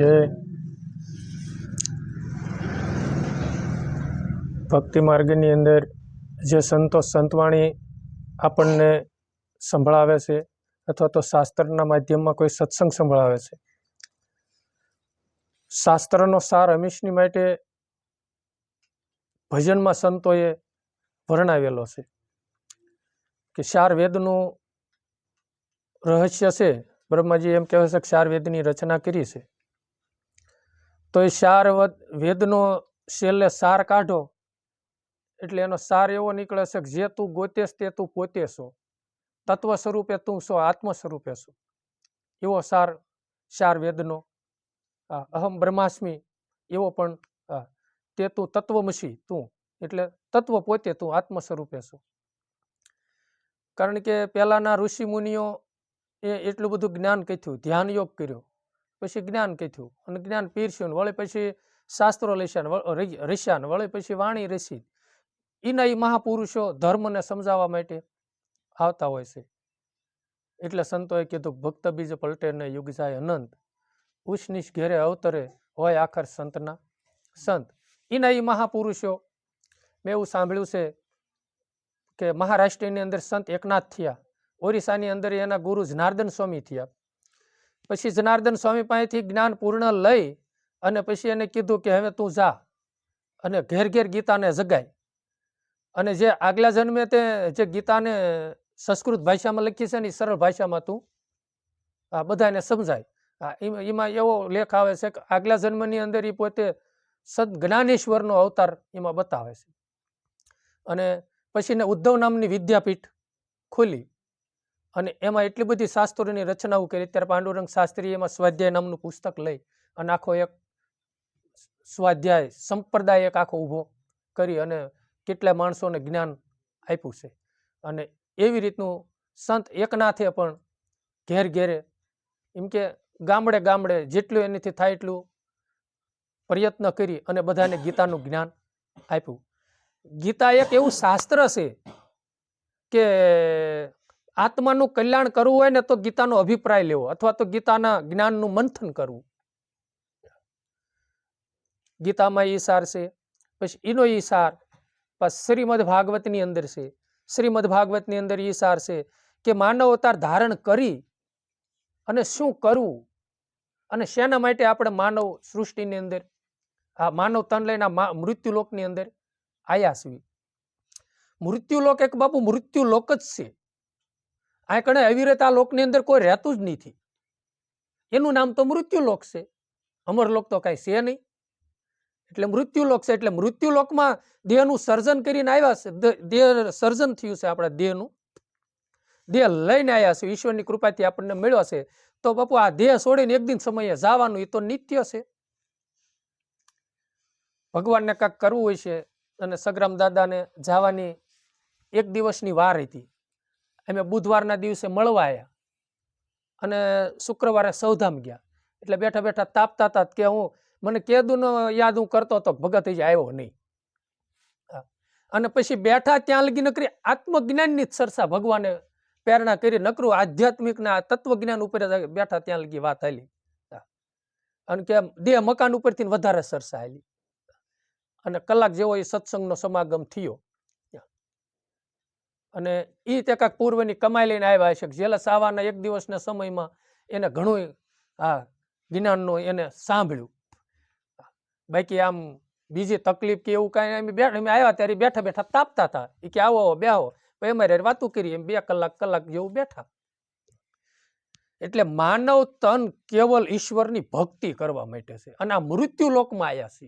જે ભક્તિ માર્ગની અંદર જે સંતો સંતવાણી આપણને સંભળાવે છે અથવા તો શાસ્ત્રના માધ્યમમાં કોઈ સત્સંગ સંભળાવે છે, શાસ્ત્રનો સાર હંમેશની માટે ભજનમાં સંતોએ વર્ણવેલો છે કે ચાર વેદનું રહસ્ય છે. બ્રહ્માજી એમ કહેવાય છે કે ચાર વેદની રચના કરી છે, તો એ ચાર વેદનો છેલ્લે સાર કાઢો એટલે એનો સાર એવો નીકળે છે કે જે તું ગોતેશ તે તું પોતે છો, તત્વ સ્વરૂપે તું છો, આત્મ સ્વરૂપે છો, એવો સાર ચાર વેદનો. અહમ બ્રહ્માસ્મિ એવો પણ તે તું તત્વમસી તું એટલે તત્વ પોતે તું આત્મ સ્વરૂપે છો. કારણ કે પહેલાના ઋષિ મુનિઓ એ એટલું બધું જ્ઞાન કથ્યું, ધ્યાન યોગ કર્યો, પછી જ્ઞાન કથ્યું અને જ્ઞાન પીરસ્યું, વળી પછી શાસ્ત્રો રસ્યા, વળી પછી વાણી રસી. એના એ મહાપુરુષો ધર્મને સમજાવવા માટે આવતા હોય છે. એટલે સંતોએ કીધું ભક્ત બીજ પલટે ને યુગ જાય અનંત, ઉષ્નિશ ઘેરે અવતરે હોય આખર સંતના સંત. એના એ મહાપુરુષો મેં એવું સાંભળ્યું છે કે મહારાષ્ટ્રની અંદર સંત એકનાથ થયા, ઓરિસ્સાની અંદર એના ગુરુ જનાર્દન સ્વામી થયા. પછી જનાર્દન સ્વામી પાસેથી જ્ઞાન પૂર્ણ લઈ અને પછી એને કીધું કે હવે તું જા અને ઘેર ઘેર ગીતાને જગાય, અને જે આગલા જન્મે તે જે ગીતાને સંસ્કૃત ભાષામાં લખી છે ને એ સરળ ભાષામાં તું બધાને સમજાય. એમાં એવો લેખ આવે છે કે આગલા જન્મની અંદર એ પોતે સદ જ્ઞાનેશ્વરનો અવતાર એમાં બતાવે છે. અને પછી ને ઉદ્ધવ નામની વિદ્યાપીઠ ખોલી અને એમાં એટલી બધી શાસ્ત્રોની રચનાઓ કરી. ત્યારે પાંડુરંગ શાસ્ત્રી એમાં સ્વાધ્યાય નામનું પુસ્તક લઈ અને આખો એક સ્વાધ્યાય સંપ્રદાય એક આખો ઊભો કરી અને કેટલા માણસોને જ્ઞાન આપ્યું છે. અને એવી રીતનું સંત એકનાથે પણ ઘેર ઘેરે એમ કે ગામડે ગામડે જેટલું એનાથી થાય એટલું પ્રયત્ન કરી અને બધાને ગીતાનું જ્ઞાન આપ્યું. ગીતા એક એવું શાસ્ત્ર છે કે આત્માનું કલ્યાણ કરવું હોય ને તો ગીતાનો અભિપ્રાય લેવો અથવા તો ગીતાના જ્ઞાનનું મંથન કરવું. ગીતામાં એ સાર છે. પછી એનો એ સાર શ્રીમદ ભાગવતની અંદર છે. શ્રીમદ ભાગવતની અંદર એ સાર છે કે માનવ અવતાર ધારણ કરી અને શું કરવું અને શેના માટે આપણે માનવ સૃષ્ટિની અંદર આ માનવ તન લઈને મૃત્યુલોકની અંદર આયા છીએ. મૃત્યુલોક એક બાપુ મૃત્યુલોક જ છે. આ કણે અવિરત આ લોકની અંદર કોઈ રહેતું જ નથી. એનું નામ તો મૃત્યુલોક છે, અમરલોક તો કાંઈ છે નહીં. એટલે મૃત્યુલોક છે. એટલે મૃત્યુલોકમાં દેહનું સર્જન કરીને આવ્યા છે. દેહ સર્જન થયું છે, આપણા દેહનું દેહ લઈને આવ્યા છે, ઈશ્વરની કૃપાથી આપણને મળ્યો છે. તો બાપુ આ દેહ છોડીને એક દિન સમયે જવાનું એ તો નિત્ય છે. ભગવાનને કાંઈક કરવું હોય છે અને સગ્રામ દાદાને જવાની એક દિવસની વાર હતી. અમે બુધવારના દિવસે મળવા આવ્યા અને શુક્રવારે સૌધામ ગયા. એટલે બેઠા બેઠા તાપતા હતા કે હું મને કેદુનો યાદ હું કરતો હતો, ભગત હજી આવ્યો નહીં. અને પછી બેઠા ત્યાં લગી નકરી આત્મજ્ઞાનની જ ચર્ચા ભગવાને પ્રેરણા કરી, નકરું આધ્યાત્મિકના તત્વજ્ઞાન ઉપર બેઠા ત્યાં લગી વાત હાલી. અને કે દેહ મકાન ઉપરથી વધારે ચર્ચા હાલી અને કલાક જેવો એ સત્સંગનો સમાગમ થયો. અને એ તે કાંક પૂર્વની કમાઈ લઈને આવ્યા છે. જેલસ આવવાના એક દિવસના સમયમાં એને ઘણું જ્ઞાનનું એને સાંભળ્યું. બાકી આમ બીજી તકલીફ કે એવું કાંઈ અમે આવ્યા ત્યારે બેઠા બેઠા તાપતા હતા. એ કે આવો બેહો, અમારે વાતું કરી એમ 2 કલાક જેવું બેઠા. એટલે માનવ તન કેવલ ઈશ્વરની ભક્તિ કરવા માટે છે અને આ મૃત્યુ લોકમાં આવ્યા છે.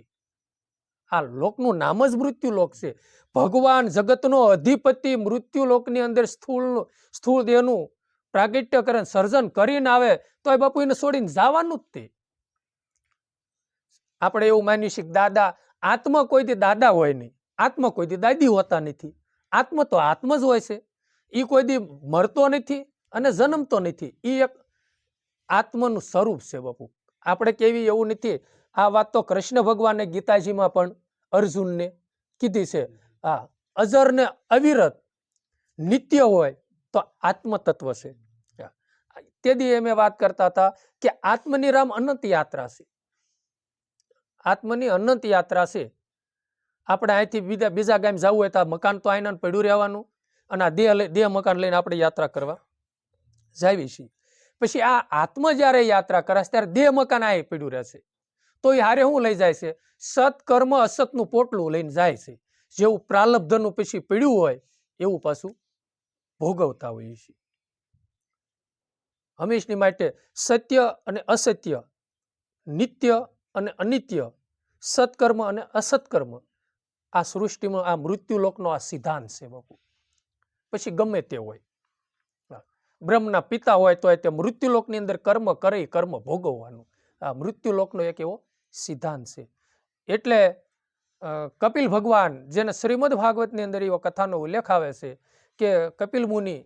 આ લોકનું નામ જ મૃત્યુલોક છે. ભગવાન જગતનો અધિપતિ મૃત્યુલોકની અંદર સ્થૂળ દેહનું પ્રાગટ્યકરણ સર્જન કરીને આવે તો એ બાપુ એને છોડીને જવાનું જ તે. આપણે એવું માન્યું છે કે દાદા આત્મા કોઈ દી દાદા હોય નહીં, આત્મા કોઈ દી દાદી હોતા નથી. આત્મા તો આત્મા જ હોય છે. એ કોઈ દી મરતો નથી અને જન્મતો નથી. એ એક આત્માનું સ્વરૂપ છે બાપુ. આપણે કેવી એવું નથી. આ વાત તો કૃષ્ણ ભગવાને ગીતાજીમાં પણ અર્જુનને કીધી છે. અજર ને અવિરત નિત્ય હોય તો આત્મતત્વ છે. તે દી અમે વાત કરતા હતા કે આત્મનિરામ અનંત યાત્રા છે. આત્મની અનંત યાત્રા છે. આપણે અહીંથી બીજા ગામ જવું હોય તો આ મકાન તો આઈના પડ્યું રહેવાનું, અને આ દેહ મકાન લઈને આપણે યાત્રા કરવા જાવી છીએ. પછી આ આત્મ જ્યારે યાત્રા કરાશે ત્યારે દેહ મકાન આ પડ્યું રહેશે. તો એ હારે શું લઈ જાય છે? સત્કર્મ અસતનું પોટલું લઈને જાય છે. જેવું પ્રાલબ્ધનું પછી પડ્યું હોય એવું પાછું ભોગવતા હોઈએ છીએ. હંમેશની માટે સત્ય અને અસત્ય, નિત્ય અને અનિત્ય, સત્કર્મ અને અસત્કર્મ, આ સૃષ્ટિમાં આ મૃત્યુલોકનો આ સિદ્ધાંત છે બાપુ. પછી ગમે તે હોય, બ્રહ્મના પિતા હોય તો તે મૃત્યુલોકની અંદર કર્મ કરી કર્મ ભોગવવાનું, આ મૃત્યુલોકનો એક એવો સિદ્ધાંત છે. એટલે કપિલ ભગવાન, જેને શ્રીમદ ભાગવતની અંદર એવો કથાનો ઉલ્લેખ આવે છે કે કપિલ મુનિ,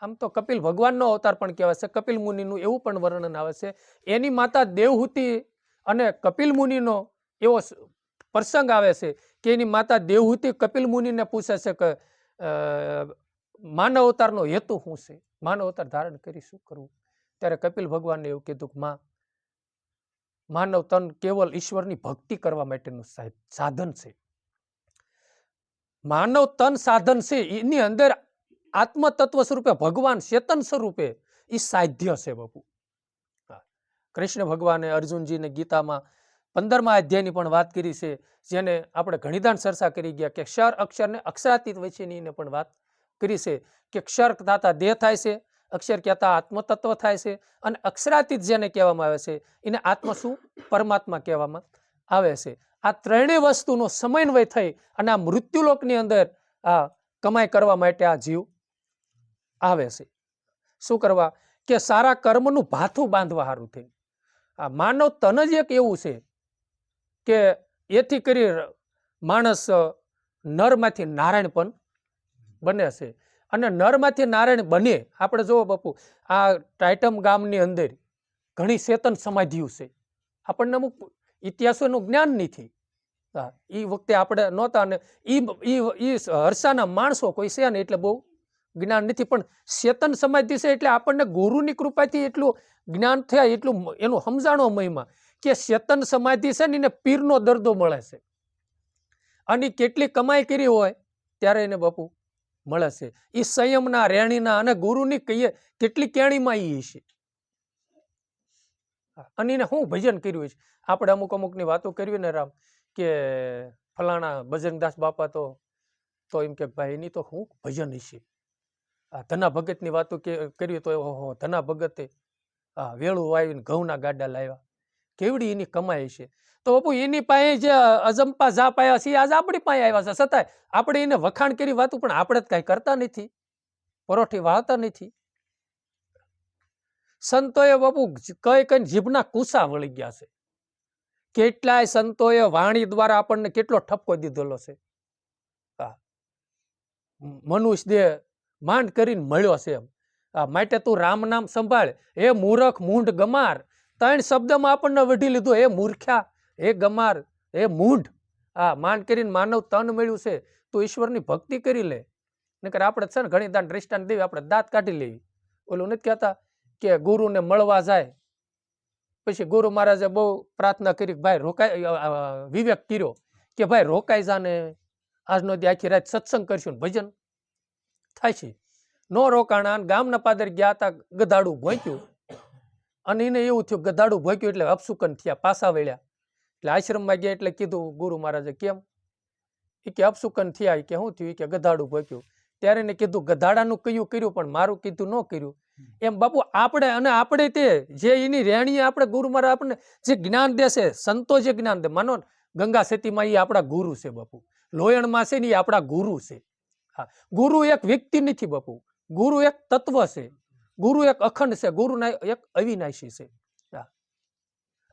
આમ તો કપિલ ભગવાનનો અવતાર પણ કહેવાય છે, કપિલ મુનિનું એવું પણ વર્ણન આવે છે. એની માતા દેવહૂતિ અને કપિલ મુનિનો એવો પ્રસંગ આવે છે કે એની માતા દેવહૂતિ કપિલ મુનિને પૂછે છે કે માનવ અવતારનો હેતુ શું છે, માનવ અવતાર ધારણ કરી શું કરવું? ત્યારે કપિલ ભગવાનને એવું કીધું કે માનવ તન કેવલ ઈશ્વરની ભક્તિ કરવા માટેનું સાધન છે. માનવ તન સાધન છે, એની અંદર આત્મતત્વ સ્વરૂપે ભગવાન ચેતન સ્વરૂપે એ સાધ્ય છે બાપુ. કૃષ્ણ ભગવાને અર્જુનજીને ગીતામાં 15મા અધ્યાયની પણ વાત કરી છે, જેને આપણે ઘણીદાન ચર્ચા કરી ગયા કે ક્ષર અક્ષરને અક્ષરાતીત વચ્ચેની પણ વાત કરી છે કે ક્ષર થતા દેહ થાય છે, અક્ષર કહેતા આત્મતત્વ થાય છે, અને અક્ષરાતીત જેને કહેવામાં આવે છે એને આત્મ શું? પરમાત્મા કહેવામાં આવે છે. આ ત્રણેય વસ્તુનો સમન્વય થઈ અને આ મૃત્યુલોકની અંદર આ કમાઈ કરવા માટે આ જીવ આવે છે. શું કરવા? કે સારા કર્મનું ભાથું બાંધવા સારું થઈ. આ માનવ તન જ એક એવું છે કે એથી કરી માણસ નરમાંથી નારાયણ પણ બને છે. અને નરમાંથી નારાયણ બને, આપણે જોવો બાપુ, આ ટાઇટમ ગામની અંદર ઘણી ચેતન સમાધિઓ છે. આપણને અમુક ઇતિહાસોનું જ્ઞાન નથી. એ વખતે આપણે નહોતા, અને એ હર્ષાના માણસો કોઈ છે ને એટલે બહુ જ્ઞાન નથી, પણ ચેતન સમાધિ છે એટલે આપણને ગુરુની કૃપાથી એટલું જ્ઞાન થયા, એટલું એનું સમજાણો મહિમા કે ચેતન સમાધિ છે ને એને પીરનો દરદો મળે છે, અને કેટલી કમાઈ કરી હોય ત્યારે એને બાપુ મળે છે. એ સંયમના, રેણીના અને ગુરુની કહીએ કેટલી કેણીમાં એ છે, અને એને શું ભજન કર્યું છે. આપણે અમુકની વાતો કરવી ને રામ, કે ફલાણા બજરંગદાસ બાપા તો એમ કે ભાઈ એની તો શું ભજન છે. ધના ભગતની વાતો કરી તો ઓહો, ધના ભગતે વેળું વાવીને ઘઉંના ગાડા લાવ્યા, કેવડી એની કમાઈ છે. તો બાપુ એની પાસે જે અજંપા જાપ આવ્યા છે આજે આપણી પાસે આવ્યા છે, છતાંય આપણે એને વખાણ કરી વાતું, પણ આપણે જ કાંઈ કરતા નથી, પરોઠી વાળતા નથી. સંતોએ બાપુ કઈ જીભના કુસા વળી ગયા છે. કેટલાય સંતોએ વાણી દ્વારા આપણને કેટલો ઠપકો દીધેલો છે. મનુષ્ય દેહ માંડ કરીને મળ્યો છે એમ. માટે તું રામ નામ સંભાળ, હે મૂરખ મૂંઢ ગમાર. 3 શબ્દમાં આપણને વઢી લીધો, હે મૂર્ખ્યા, હે ગમાર, હે મૂંઢ. માંડ કરીને માનવ તન મળ્યું છે, તું ઈશ્વરની ભક્તિ કરી લે. નકર આપણે છે ને ઘણી દાન દ્રષ્ટાંત દેવી, આપણે દાંત કાઢી લેવી. ઓલું નથી કહેતા કે ગુરુને મળવા જાય પછી ગુરુ મહારાજે બહુ પ્રાર્થના કરી, ભાઈ રોકાય, વિવેક કર્યો કે ભાઈ રોકાઈ જાને, આજનો દી આખી રાત સત્સંગ કરશું, ભજન થાય છે. નો રોકાણા, ગામના પાદર ગયા હતા, ગધાડું ભોંક્યું, અને એને એવું થયું ગધાડું ભોંક્યું એટલે અપસુકન થયા, પાછા વળ્યા. એટલે આશ્રમમાં ગયા એટલે કીધું ગુરુ મહારાજે, કેમ? એ કે અપસુકન થયા. કે શું થયું? કે ગધાડું ભોંક્યું. ત્યારે એને કીધું ગધાડાનું કયું કર્યું પણ મારું કીધું ન કર્યું. એમ બાપુ આપણે તે જે એની રેણીએ આપણે ગુરુ મહારાજ આપણને જે જ્ઞાન દેશે, સંતો જે જ્ઞાન દે, માનો ગંગા સેતીમાં એ આપણા ગુરુ છે બાપુ, લોયણમાં છે ને એ આપણા ગુરુ છે. હા, ગુરુ એક વ્યક્તિ નથી બાપુ, ગુરુ એક તત્વ છે, ગુરુ એક અખંડ છે, ગુરુના એક અવિનાશી છે.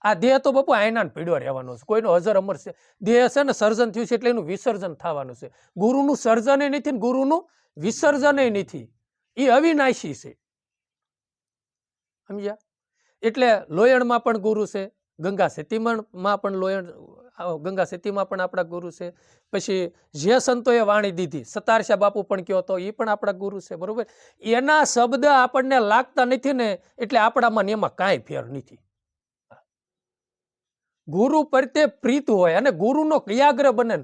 આ દેહ તો બાપુ આયના ભીડો રહેવાનો છે, કોઈનો અજર અમર છે. દેહ છે ને સર્જન થયું છે એટલે એનું વિસર્જન થવાનું છે. ગુરુનું સર્જન નથી, ગુરુનું વિસર્જન નથી, એ અવિનાશી છે. સમજ્યા? એટલે લોયણમાં પણ ગુરુ છે, ગંગા સેતીમાં પણ ગંગા સેતીમાં પણ આપણા ગુરુ છે. પછી જે સંતોએ વાણી દીધી, સતારશા બાપુ પણ કયો તો એ પણ આપણા ગુરુ છે, બરોબર. એના શબ્દ આપણને લાગતા નથી ને એટલે આપણામાં એમાં કાંઈ ફેર નથી. ગુરુ પ્રત્યે પ્રીત હોય અને ગુરુનો ક્રિયાગ્રહ બને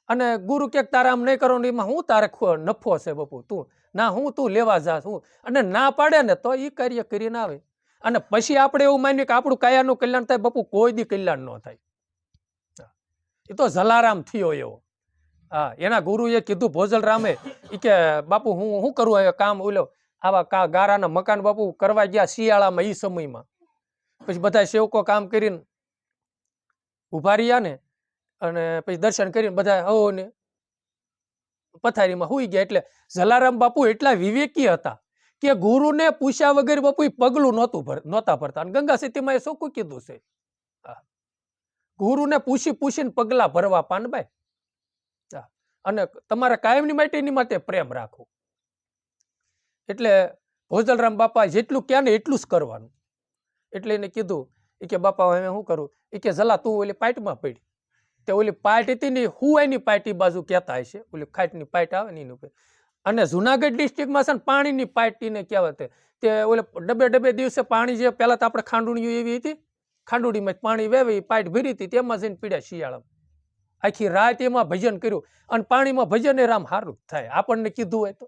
અને ગુરુ ક્યાંક તારે આમ નહીં કરો એમાં હું તારે નફો છે બાપુ, તું ના હું તું લેવા જાસ હું, અને ના પાડે ને તો એ કાર્ય કરીને આવે. અને પછી આપણે એવું માનીએ કે આપણું કાયાનું કલ્યાણ થાય, બાપુ કોઈ દી કલ્યાણ ન થાય. એ તો જલારામ થયો એવો. હા, એના ગુરુએ કીધું ભોજલરામે કે બાપુ હું શું કરું હવે કામ, ઓલો આવા ગારાના મકાન બાપુ કરવા ગયા શિયાળામાં એ સમયમાં. પછી બધા સેવકો કામ કરીને ઉભા રહ્યા ને અને પછી દર્શન કરીને બધા હો ને પથારીમાં હુઈ ગયા. એટલે જલારામ બાપુ એટલા વિવેકી હતા કે ગુરુને પૂછ્યા વગર બાપુ પગલું નહોતા ભરતા. અને ગંગા સ્થિતિમાં એ શું કીધું છે, ગુરુને પૂછીને પગલા ભરવા પાનભાઈ. અને તમારા કાયમની માટેની માટે પ્રેમ રાખો. એટલે ભોજલરામ બાપા જેટલું ક્યાં ને એટલું જ કરવાનું. એટલે એને કીધું કે બાપા હવે શું કરું, કે જલા તું ઓલી પાઇટમાં પડી. તે ઓલી પાઇટ હતી ને હુવાઈની પાઇટ એ બાજુ કહેતા હશે, ઓલી ખાટની પાઇટ આવે ને એની ઉપર. અને જુનાગઢ ડિસ્ટ્રિક્ટમાં છે ને પાણીની પાઇટ ને કહેવાય. તે ઓલે ડબે દિવસે પાણી જે પહેલા તો આપણે ખાંડુણી એવી હતી, ખાંડુડીમાં પાણી વેવી પાઇટ ભરી હતી, તેમાં જઈને પીડ્યા શિયાળામાં. આખી રાત એમાં ભજન કર્યું. અને પાણીમાં ભજન એ રામ સારું થાય આપણને કીધું હોય તો.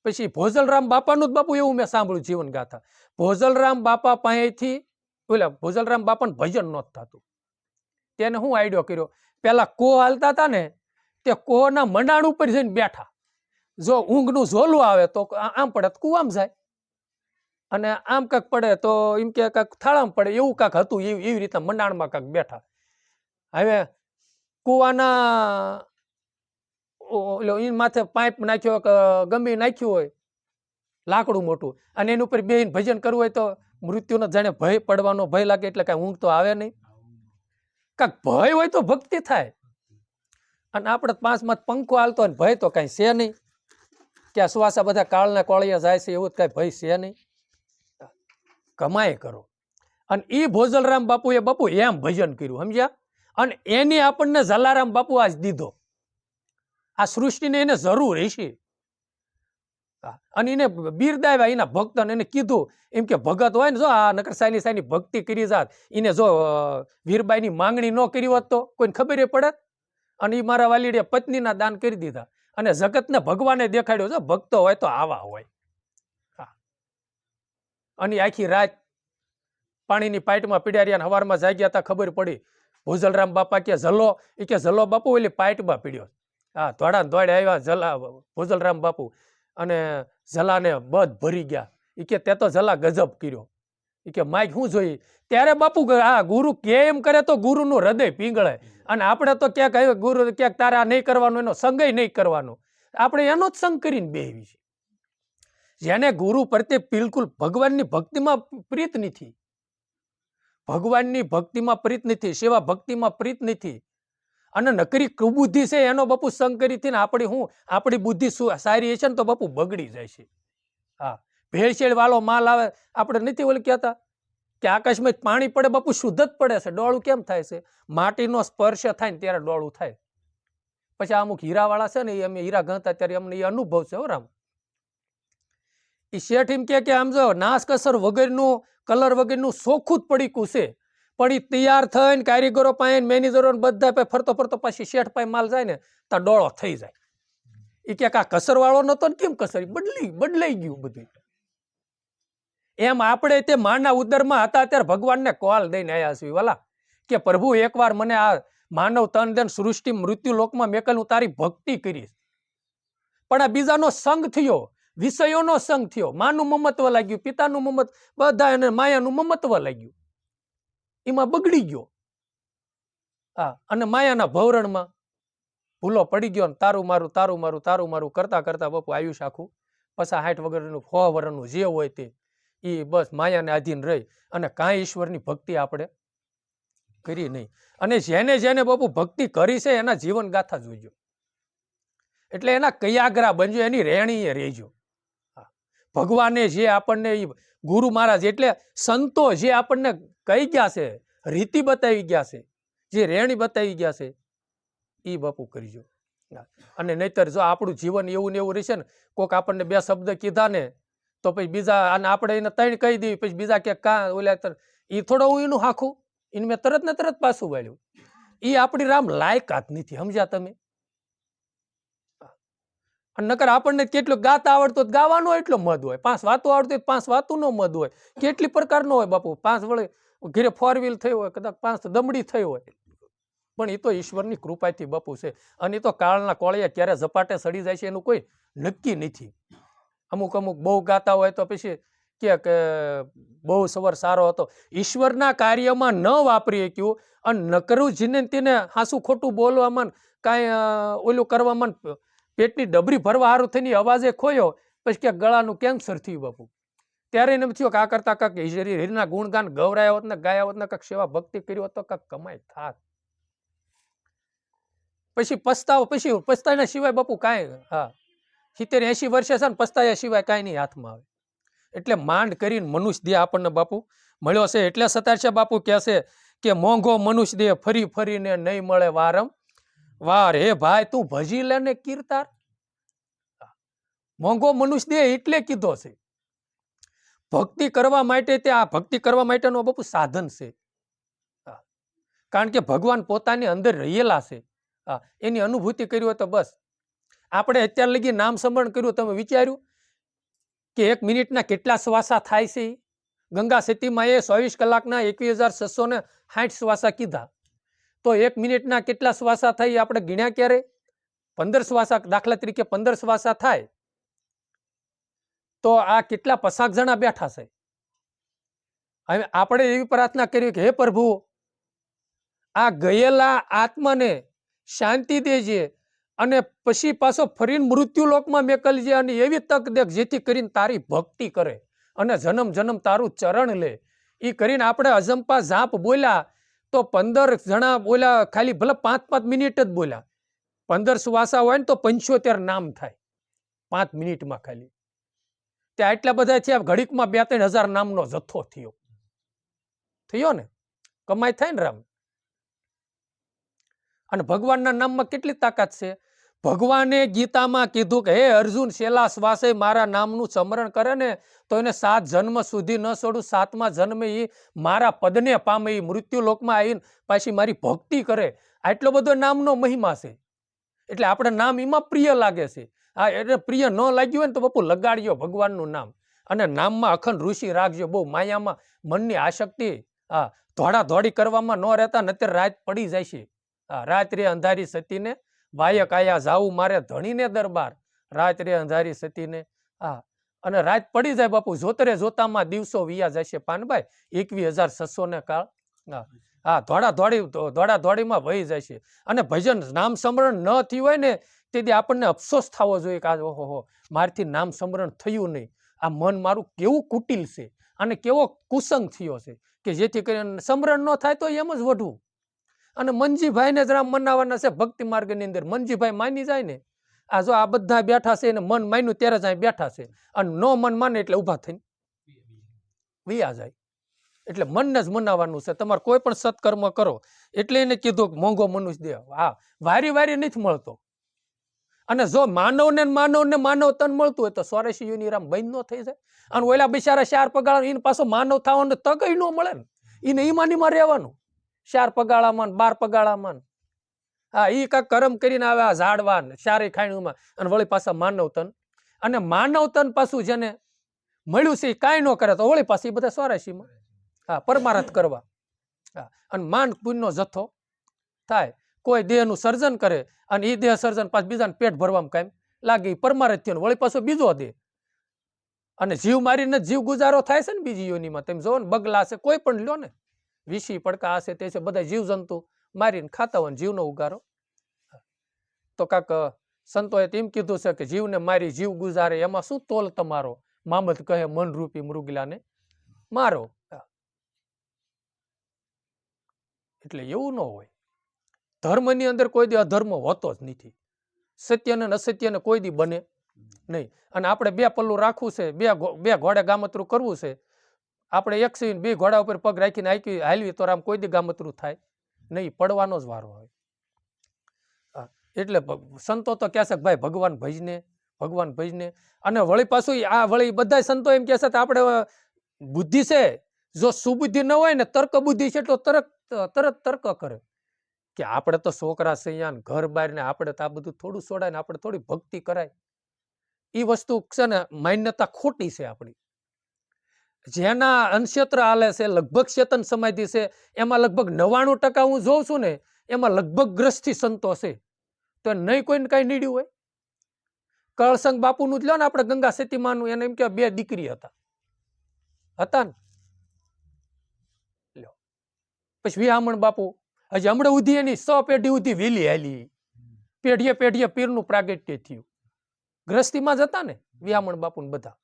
પછી ભોજલરામ બાપાનું જ બાપુ એવું મેં સાંભળ્યું જીવન ગાથા. ભોજલરામ બાપા પાસેથી ઓલા ભોજલરામ બાપાને ભજન નહોતું થતું. તેને હું આઈડિયો કર્યો, પેલા કો હાલતા હતા ને તે કોના મંડાણ ઉપર જઈને બેઠા. જો ઊંઘનું ઝોલું આવે તો આમ પડે તો કુવામાં જાય, અને આમ કાંક પડે તો એમ કે કાંક થાળામાં પડે, એવું કાંક હતું. એવી રીતના મંડાણમાં કાંક બેઠા. હવે કુવાના માથે પાઇપ નાખ્યો કે ગમે નાખ્યું હોય લાકડું મોટું, અને એની ઉપર બેહીને ભજન કરવું હોય તો મૃત્યુનો જાણે ભય પડવાનો ભય લાગે, એટલે કાંઈ ઊંઘ તો આવે નહીં. કાંક ભય હોય તો ભક્તિ થાય. અને આપણે 5 માં પંખો હાલતો હોય ભય તો કાંઈ છે નહીં, કે આ શ્વાસા બધા કાળના કોળિયા જાય છે, એવું કાંઈ ભય છે નહીં. કમાય કરો. અને એ ભોજલરામ બાપુએ બાપુ એમ ભજન કર્યું, સમજ્યા. અને એની આપણને જલારામ બાપુ આજ દીધો. આ સૃષ્ટિને એને જરૂર હશે. અને એને બિરદાવ્યા એના ભક્તને, એને કીધું એમ કે ભગત હોય ને, જો આ નકર સાની સાની ભક્તિ કરી જાત, એને જો વીરબાઈની માંગણી ન કરી હોત તો કોઈને ખબર પડે. અને એ મારા વાલીડે પત્નીના દાન કરી દીધા. અને જગતને ભગવાને દેખાડ્યો છે ભક્તો હોય તો આવા હોય. અને આખી રાત પાણીની પાઇટમાં પીડ્યા રહ્યા, હવારમાં જાગ્યા હતા, ખબર પડી. ભોજલરામ બાપા કે જલો, એ કે જલો બાપુ ઓલી પાઇટમાં પીડ્યો. હા, ધોળા દોડે આવ્યા જલા ભોજલરામ બાપુ, અને જલાને બધ ભરી ગયા. એ કે તે તો જલા ગજબ કર્યો. એ કે માઇક શું જોઈ. ત્યારે બાપુ હા, ગુરુ કે એમ કરે તો ગુરુનું હૃદય પીંગળે. અને આપણે તો ક્યાંક આવ્યો ગુરુ ક્યાંક તારે આ નહીં કરવાનું, એનો સંગય નહીં કરવાનો, આપણે એનો જ સંગ કરીને બેહવી છે. જેને ગુરુ પ્રત્યે બિલકુલ ભગવાનની ભક્તિમાં પ્રીત નથી, ભગવાનની ભક્તિમાં પ્રીત નથી, સેવા ભક્તિમાં પ્રીત નથી, અને નકરી કુબુદ્ધિ છે એનો બાપુ સંગ કરી ને આપણી બુદ્ધિ સારી છે ને તો બાપુ બગડી જાય છે. હા, ભેળસેળ વાળો માલ આવે. આપણે નથી ઓલી કહેતા કે આકાશમાં પાણી પડે બાપુ શુદ્ધ જ પડે છે, ડોળું કેમ થાય છે? માટીનો સ્પર્શ થાય ને ત્યારે ડોળું થાય. પછી અમુક હીરાવાળા છે ને, અમે હીરા ગણતા ત્યારે અમને એ અનુભવ છે. હો રામ, એ શેઠ એમ કે આમ જો નાશ કસર વગરનું, કલર વગરનું ચોખ્ખું જ પડીકું છે, પણ એ તૈયાર થઈને કારીગરો પાસે, મેનેજરો બધા પાસે ફરતો ફરતો પછી શેઠ પાસે માલ જાય ને તો ડોળો થઈ જાય. એ કે આ કસર વાળો નતો ને, કેમ કસર બદલાઈ ગયું બધું. એમ આપણે તે માના ઉદરમાં હતા ત્યારે ભગવાનને કોલ દઈને આવ્યા છીએ વાલા, કે પ્રભુ એકવાર મને આ માનવ તન દેન સૃષ્ટિ મૃત્યુ લોકમાં મેકલ, હું તારી ભક્તિ કરીશ. પણ આ બીજાનો સંગ થયો, વિષયોનો સંગ થયો, માનું મમત્વ લાગ્યું, પિતાનું મમત્વ, બધા એને માયાનું મમત્વ લાગ્યું, એમાં બગડી ગયો. હા, અને માયાના ભવરણમાં ભૂલો પડી ગયો. તારું મારું તારું મારું તારું મારું કરતા કરતા બાપુ આયુષ્ય આખું 50-60 વગરનું 100 વર્ષનું જે હોય તે એ બસ માયાને આધીન રહી, અને કાંઈ ઈશ્વરની ભક્તિ આપણે કરી નહીં. અને જેને જેને બાપુ ભક્તિ કરી છે એના જીવન ગાથા જોઈજો, એટલે એના કયાગ્રા બનજો, એની રહેણીએ રહેજો. ભગવાને જે આપણને ગુરુ મહારાજ એટલે સંતો જે આપણને કહી ગયા છે, રીતિ બતાવી ગયા છે, જે રહેણી બતાવી ગયા છે, એ બાપુ કરજો. અને નહીતર જો આપણું જીવન એવું ને એવું રહેશે ને, કોઈક આપણને 2 શબ્દ કીધા ને તો પછી બીજા, અને આપણે એને 3 કહી દઈએ, પછી બીજા કે કાં ઓલા એ થોડો હું એનું હાખું. એને મેં તરત ને તરત પાછું વાળ્યું. એ આપણી રામ લાયકાત નથી, સમજ્યા તમે? અને નકર આપણને કેટલું ગાતા આવડતું હોય ગાવાનો એટલો મદ હોય, 5 વાતો આવડતી હોય 5 વાતોનો મદ હોય, કેટલી પ્રકારનો હોય બાપુ. 5 વડે ઘરે 4 વ્હીલ થઈ હોય, કદાચ 5 દમડી થઈ હોય, પણ એ તો ઈશ્વરની કૃપાથી બાપુ છે. અને એ તો કાળના કોળિયા ક્યારે ઝપાટે સડી જાય છે એનું કોઈ નક્કી નથી. અમુક બહુ ગાતા હોય તો પછી કે બહુ સવાર સારો હતો. ઈશ્વરના કાર્યમાં ન વાપરી શક્યું અને નકરું જીને તેને હાસું ખોટું બોલવામાં કાંઈ ઓલું કરવામાં પેટની ડબરી ભરવા સારું થઈને અવાજે ખોયો, પછી ક્યાંક ગળાનું કેન્સર થયું બાપુ. ત્યારે એને થયું કે આ કરતા કાંક હરિના ગુણગાન ગૌરાયા હોત ને ગાયા હોત ને કાંક સેવા ભક્તિ કરી હોત તો કાંક કમાઈ થાત. પછી પસ્તાના સિવાય બાપુ કાંઈ, 70-80 વર્ષે છે ને પસ્તાયા સિવાય કાંઈ નહીં હાથમાં આવે. એટલે માંડ કરીને મનુષ્ય દેહ આપણને બાપુ મળ્યો છે. એટલે સતાર છે બાપુ કહે છે કે મોંઘો મનુષ્ય દેહ ફરી ફરીને નહીં મળે વારંવાર. હે ભાઈ તું ભજી લે ને કીર્તાર. મોંઘો મનુષ્ય દેહ એટલે કીધો છે ભક્તિ કરવા માટે. તે આ ભક્તિ કરવા માટેનો બાપુ સાધન છે. કારણ કે ભગવાન પોતાની અંદર રહેલા છે. એની અનુભૂતિ કરી હોય તો બસ. આપણે અત્યાર લગી નામ સ્મરણ કર્યું, તમે વિચાર્યું કે 1 મિનિટના કેટલા શ્વાસા થાય છે? ગંગા સતીમાં એ 24 કલાકના 21,660 શ્વાસા કીધા. તો 1 મિનિટના કેટલા શ્વાસા થાય આપણે ગણ્યા ક્યારે? 15 શ્વાસા. દાખલા તરીકે 15 શ્વાસા થાય તો આ કેટલા 50 જણા બેઠા છે. હવે આપણે એવી પ્રાર્થના કરી કે હે પ્રભુ, આ ગયેલા આત્માને શાંતિ દેજે અને પછી પાછો ફરીને મૃત્યુ લોકમાં મેકલજે અને એવી તક દેખ જેથી કરીને તારી ભક્તિ કરે અને જન્મ જન્મ તારું ચરણ લે. એ કરીને આપણે અજંપા ઝાપ બોલ્યા તો 15 જણા બોલ્યા, ખાલી ભલે 5-5 મિનિટ જ બોલ્યા. 15 શ્વાસા હોય ને તો 75 નામ થાય 5 મિનિટમાં ખાલી. ત્યાં એટલા બધા થયા, ઘડીકમાં 2-3 હજાર નામનો જથ્થો થયો ને. કમાઈ થાય ને રામ. અને ભગવાનના નામમાં કેટલી તાકાત છે. ભગવાને ગીતામાં કીધું કે હે અર્જુન, છેલ્લા શ્વાસે મારા નામનું સ્મરણ કરે ને તો એને 7 જન્મ સુધી ન છોડું. 7મા જન્મે એ મારા પદને પામે, એ મૃત્યુ લોકમાં આવીને પાછી મારી ભક્તિ કરે. આટલો બધો નામનો મહિમા છે. એટલે આપણે નામ એમાં પ્રિય લાગે છે. એટલે પ્રિય ન લાગ્યું હોય ને તો બાપુ લગાડ્યો ભગવાનનું નામ. અને નામમાં અખંડ ઋષિ રાખજો. બહુ માયામાં મનની આસક્તિ ધોડા ધોડી કરવામાં ન રહેતા, નતર રાત પડી જાય છે. રાત્રે અંધારી સતીને વાયક આયા જાવું મારે ધણીને દરબાર. રાત્રે અંધારી સતીને અને રાત પડી જાય બાપુ. જોતરે જોતામાં દિવસો વિયા જશે પાનભાઈ. 21,600 ને કાળ. ધોડા ધોડીમાં વહી જાય છે. અને ભજન નામ સ્મરણ ન થયું હોય ને તેથી આપણને અફસોસ થવો જોઈએ કે ઓહો મારથી નામ સ્મરણ થયું નહીં. આ મન મારું કેવું કુટિલ છે અને કેવો કુસંગ થયો છે કે જેથી કરીને સ્મરણ ન થાય તો એમ જ વઢવું. અને મનજીભાઈને જ રામ મનાવવાના છે ભક્તિ માર્ગની અંદર. મનજીભાઈ માની જાય ને, આ જો આ બધા બેઠા છે એને મન માન્યું ત્યારે જ અહીં બેઠા છે. અને નો મન માને એટલે ઊભા થઈને વિયા જાય. એટલે મનને જ મનાવવાનું છે. તમારે કોઈ પણ સત્કર્મ કરો. એટલે એને કીધું કે મોંઘો મનુષ્ય દેહ વારી નથી મળતો. અને જો માનવને માનવ તન મળતું હોય તો 84 યુની રામ બંધ ન થઈ જાય. અને ઓલા બિચારા 4 પગાળા, એને પાછો માનવ થવાનો તક ન મળે ને. એને ઈમાનીમાં રહેવાનું 4 પગાળામાં 12 પગાળામાં. એ કાંક કર્મ કરીને આવે ઝાડવા 4 ખાણીમાં અને વળી પાછા માનવ તન. અને માનવ તન પાછું જેને મળ્યું છે એ કાંઈ ન કરે તો વળી પાછી બધા 84માં પરમારથ કરવા. અને માન પુણ્યનો જથ્થો થાય. કોઈ દેહનું સર્જન કરે અને એ દેહ સર્જન પાછું બીજાને પેટ ભરવામાં કાંઈ લાગે, પરમારથ થયો વળી પાછો બીજો દેહ. અને જીવ મારીને જીવ ગુજારો થાય છે ને બીજી યોનીમાં. તમે જોવો ને, બગલા છે કોઈ પણ લ્યો ને, વિશી પડકા હશે તે છે, બધા જીવ જંતુ મારીને ખાતા હોય જીવનો ઉગારો. તો કાંક સંતોએ તેમ કીધું છે કે જીવને મારી જીવ ગુજારે એમાં શું તોલ તમારો, મામદ કહે મનરૂપી મૃગલાને મારો. એટલે એવું ન હોય. ધર્મની અંદર કોઈ દી અધર્મ હોતો જ નથી. સત્ય ને અસત્યને કોઈ દી બને નહીં. અને આપણે 2 પલ્લું રાખવું છે, બે ઘોડે ગામતરું કરવું છે. આપણે 102 ઘોડા ઉપર પગ રાખીને હાલવી તો આમ કોઈ દી ગામતરું થાય નહીં, પડવાનો જ વારો હોય. એટલે સંતો તો કહે છે કે ભાઈ ભગવાન ભજને. અને વળી પાછું વળી બધા સંતો એમ કહે છે કે આપણે બુદ્ધિ છે જો સુબુદ્ધિ ન હોય ને તર્ક બુદ્ધિ છે તો તરત તર્ક કરે કે આપણે તો છોકરા છે ઘર બહાર ને આપણે તો આ બધું થોડું છોડાય ને આપણે થોડી ભક્તિ કરાય. એ વસ્તુ છે ને માન્યતા ખોટી છે આપણી. જેના અનક્ષેત્ર હાલે છે લગભગ ચેતન સમાધિ છે એમાં લગભગ 99% હું જોઉં છું ને એમાં લગભગ ગ્રસ્થી સંતો છે. તો નહીં કોઈને કઈ નીડ્યું હોય. કળસંગ બાપુનું જ લો ને આપણે ગંગા સતીમાનું, એને એમ કે 2 દીકરી હતા ને. પછી વિહામણ બાપુ હજી હમણાં ઉધી એની 100 પેઢી ઉધી વેલી હાલી. પેઢીએ પેઢીએ પીરનું પ્રાગટ્ય થયું. ગ્રસ્તીમાં જ હતા ને વિહામણ બાપુ ને બધા.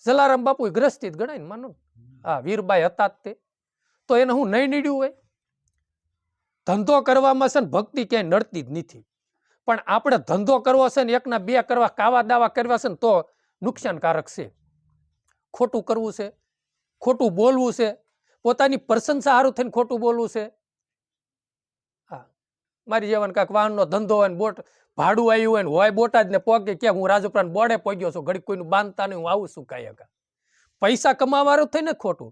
જલારામ બાપુ ગ્રસ્તી જ ગણાય ને માનો. હા, વીરબાઈ હતા જ તે. તો એને હું નહીં નીડ્યું હોય. ધંધો કરવામાં છે ને ભક્તિ ક્યાંય નડતી જ નથી. પણ આપણે ધંધો કરવો છે ને 1 ના 2 કરવા, કાવા દાવા કરવા છે ને તો નુકસાનકારક છે. ખોટું કરવું છે, ખોટું બોલવું છે, પોતાની પ્રશંસા સારું થઈને ખોટું બોલવું છે. હા, મારી જેવાને કાંઈક વાહનનો ધંધો હોય ને ભાડું આવ્યું હોય ને બોટાદ ને પોગે કે હું રાજપરાન બોર્ડે પહોંચ્યો છું, ઘડી કોઈનું બાંધતા નહીં, હું આવું છું કાંઈ. પૈસા કમાવાનું થઈને ખોટું.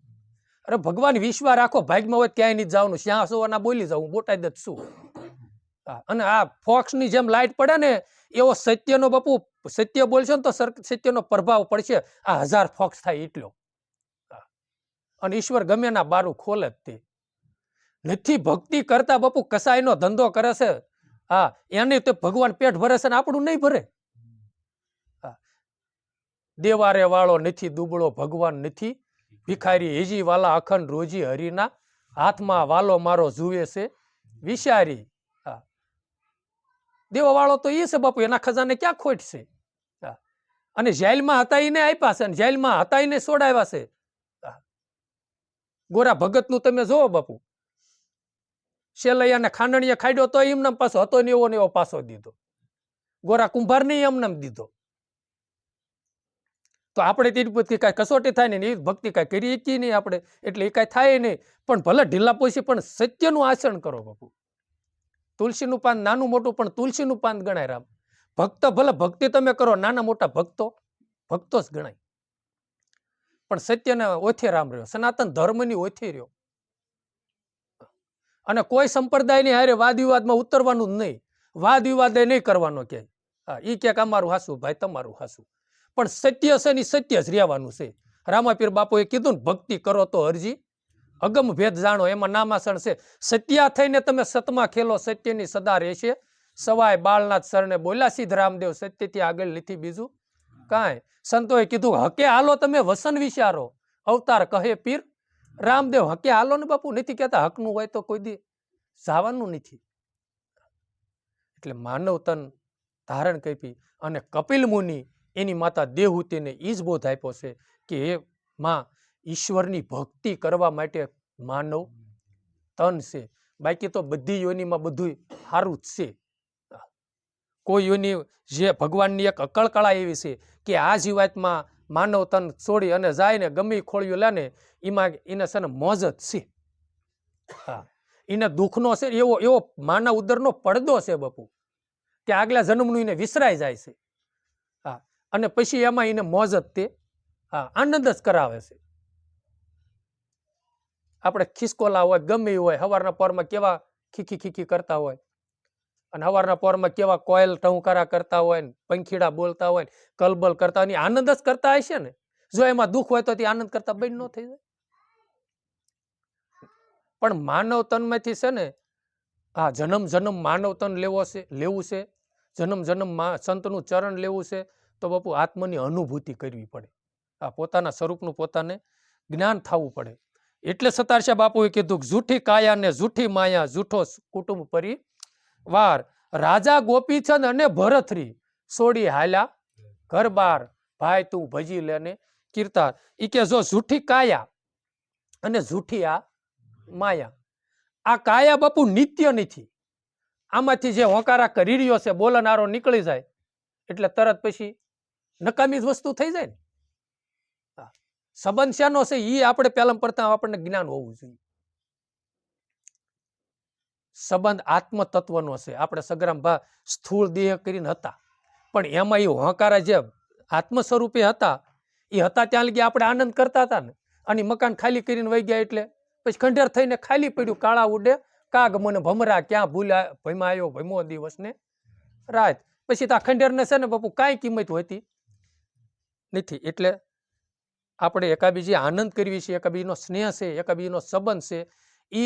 અરે ભગવાન વિશ્વાસ રાખો, ભાગમાં હોય ક્યાંય નહીં જવાનું. શ્યાં સોવાના બોલી જાઉં, બોટાદ જ છું. અને આ ફોક્સની જેમ લાઈટ પડે ને એવો સત્યનો બાપુ સત્ય બોલશો ને તો સત્યનો પ્રભાવ પડશે. આ 1000 ફોક્સ થાય એટલો. અને ઈશ્વર ગમે ના બારું ખોલે જ તે. નથી ભક્તિ કરતા બાપુ કસાઈનો ધંધો કરે છે. હા, એને તો ભગવાન પેટ ભરે છે ને આપણું નહીં ભરે. દેવારે વાળો નથી દુબળો ભગવાન નથી, ભિખારી હેજી વાલા અખંડ રોજી હરીના, હાથમાં વાલો મારો જુએ છે વિચારી. દેવા વાળો તો એ છે બાપુ, એના ખજાને ક્યાં ખોટ છે. અને જેલમાં હતા એને આપ્યા છે, જેલમાં હતા એને છોડાવ્યા છે. ગોરા ભગત નું તમે જોવો બાપુ, શેલૈયાને ખાંડણીએ ખાડ્યો તો એમને પાછો હતો ને એવો પાછો દીધો. ગોરા કુંભાર ને એમને દીધો. તો આપણે તેની કઈ કસોટી થાય ને એવી ભક્તિ કઈ કરી શકીએ નહીં આપણે, એટલે એ કઈ થાય નહીં. પણ ભલે ઢીલા પોસી પણ સત્યનું આચરણ કરો બાપુ. તુલસીનું પાન નાનું મોટું પણ તુલસીનું પાન ગણાય. રામ ભક્ત ભલે ભક્તિ તમે કરો, નાના મોટા ભક્તો જ ગણાય. પણ સત્યને ઓથે રામ રહ્યો, સનાતન ધર્મની ઓથે રહ્યો. અને કોઈ સંપ્રદાયની હારે વાદ વિવાદમાં ઉતરવાનું જ નહીં. વાદ વિવાદ નહીં કરવાનો ક્યાંય. હા, એ ક્યાંક અમારું હાસું ભાઈ તમારું હાસું, પણ સત્ય છે ને સત્ય જ રહેવાનું છે. રામાપીર બાપુએ કીધું ને, ભક્તિ કરો તો હરજી અગમ ભેદ જાણો, એમાં નામાસણ છે. સત્યા થઈને તમે સતમાં ખેલો, સત્યની સદા રહેશે. સવાય બાળનાથ સરને બોલ્યા સિદ્ધ રામદેવ, સત્યથી આગળ નથી બીજું કાંઈ. સંતોએ કીધું હકે હાલો તમે વસન વિચારો, અવતાર કહે પીર રામદેવ. હકે હાલો ને બાપુ, નથી કહેતા હકનું હોય તો કોઈ દી જવાનું નથી. એટલે માનવ તન ધારણ કરી અને કપિલ મુનિ એની માતા દેવહૂતિને એ જ બોધ આપ્યો છે કે હે માં, ઈશ્વરની ભક્તિ કરવા માટે માનવ તન છે. બાકી તો બધી યોનિમાં બધું સારું જ છે. કોઈ યોનિ જે ભગવાનની એક અકળકળા એવી છે કે આ જીવાતમાં માનવ તન છોડી અને જાય ને ગમે ખોળ્યું લે ને એમાં એને છે ને મોજ જ છે. હા, એને દુઃખનો છે એવો માનવ ઉદરનો પડદો છે બાપુ, કે આગલા જન્મનું એને વિસરાઈ જાય છે. હા, અને પછી એમાં એને મોજ જ તે આનંદ જ કરાવે છે. આપણે ખિસકોલા હોય ગમે હોય, સવારના પોરમાં કેવા ખીખી ખીખી કરતા હોય, અને સવારના પોરમાં કેવા કોયલ ટંકારા કરતા હોય ને પંખીડા બોલતા હોય ને કલબલ કરતા હોય, આનંદ જ કરતા હશે ને. જો એમાં દુઃખ હોય તો તે આનંદ કરતા બંધ ન થઈ જાય. પણ માનવ તનમાંથી છે ને આ જન્મ જન્મ માનવ તન લેવું છે, જન્મ જન્મ સંતનું ચરણ લેવું છે, તો બાપુ આત્મની અનુભૂતિ કરવી પડે. આ પોતાના સ્વરૂપનું પોતાને જ્ઞાન થવું પડે. એટલે સતારશા બાપુએ કીધું, જૂઠી કાયા ને જૂઠી માયા, જૂઠો કુટુંબ પરિવાર. રાજા ગોપીચંદ અને ભરતરી છોડી હાલ્યા ઘર બાર, ભાઈ તું ભજી લેને કીર્તાર. ઈ કે જો જૂઠી કાયા અને જૂઠી આ માયા, આ કાયા બાપુ નિત્ય નથી. આમાંથી જે હોકારા કરી રહ્યો છે, બોલનારો નીકળી જાય એટલે તરત પછી નકામી જ વસ્તુ થઈ જાય ને. સંબંધ શાનો છે એ આપણે પહેલા પડતા આપણને જ્ઞાન હોવું જોઈએ. સંબંધ આત્મ તત્વનો છે. આપણે સગ્રામભા સ્થૂળ દેહ કરીને હતા, પણ એમાં એ હોંકારા જે આત્મ સ્વરૂપે હતા, એ હતા ત્યાં લગી આપણે આનંદ કરતા હતા ને. અને મકાન ખાલી કરીને વહી ગયા એટલે પછી ખંડેર થઈને ખાલી પડ્યું, કાળા ઉડે કાગ મને ભમરા, ક્યાં ભૂલા ભયમાં આવ્યો ભયમો દિવસ ને રાત. પછી તો આ ખંડેરને છે ને બાપુ કાંઈ કિંમત હોતી નથી. એટલે આપણે એકાબીજી આનંદ કરવી છે, એકાબીજીનો સ્નેહ છે, એકાબીજીનો સંબંધ છે, એ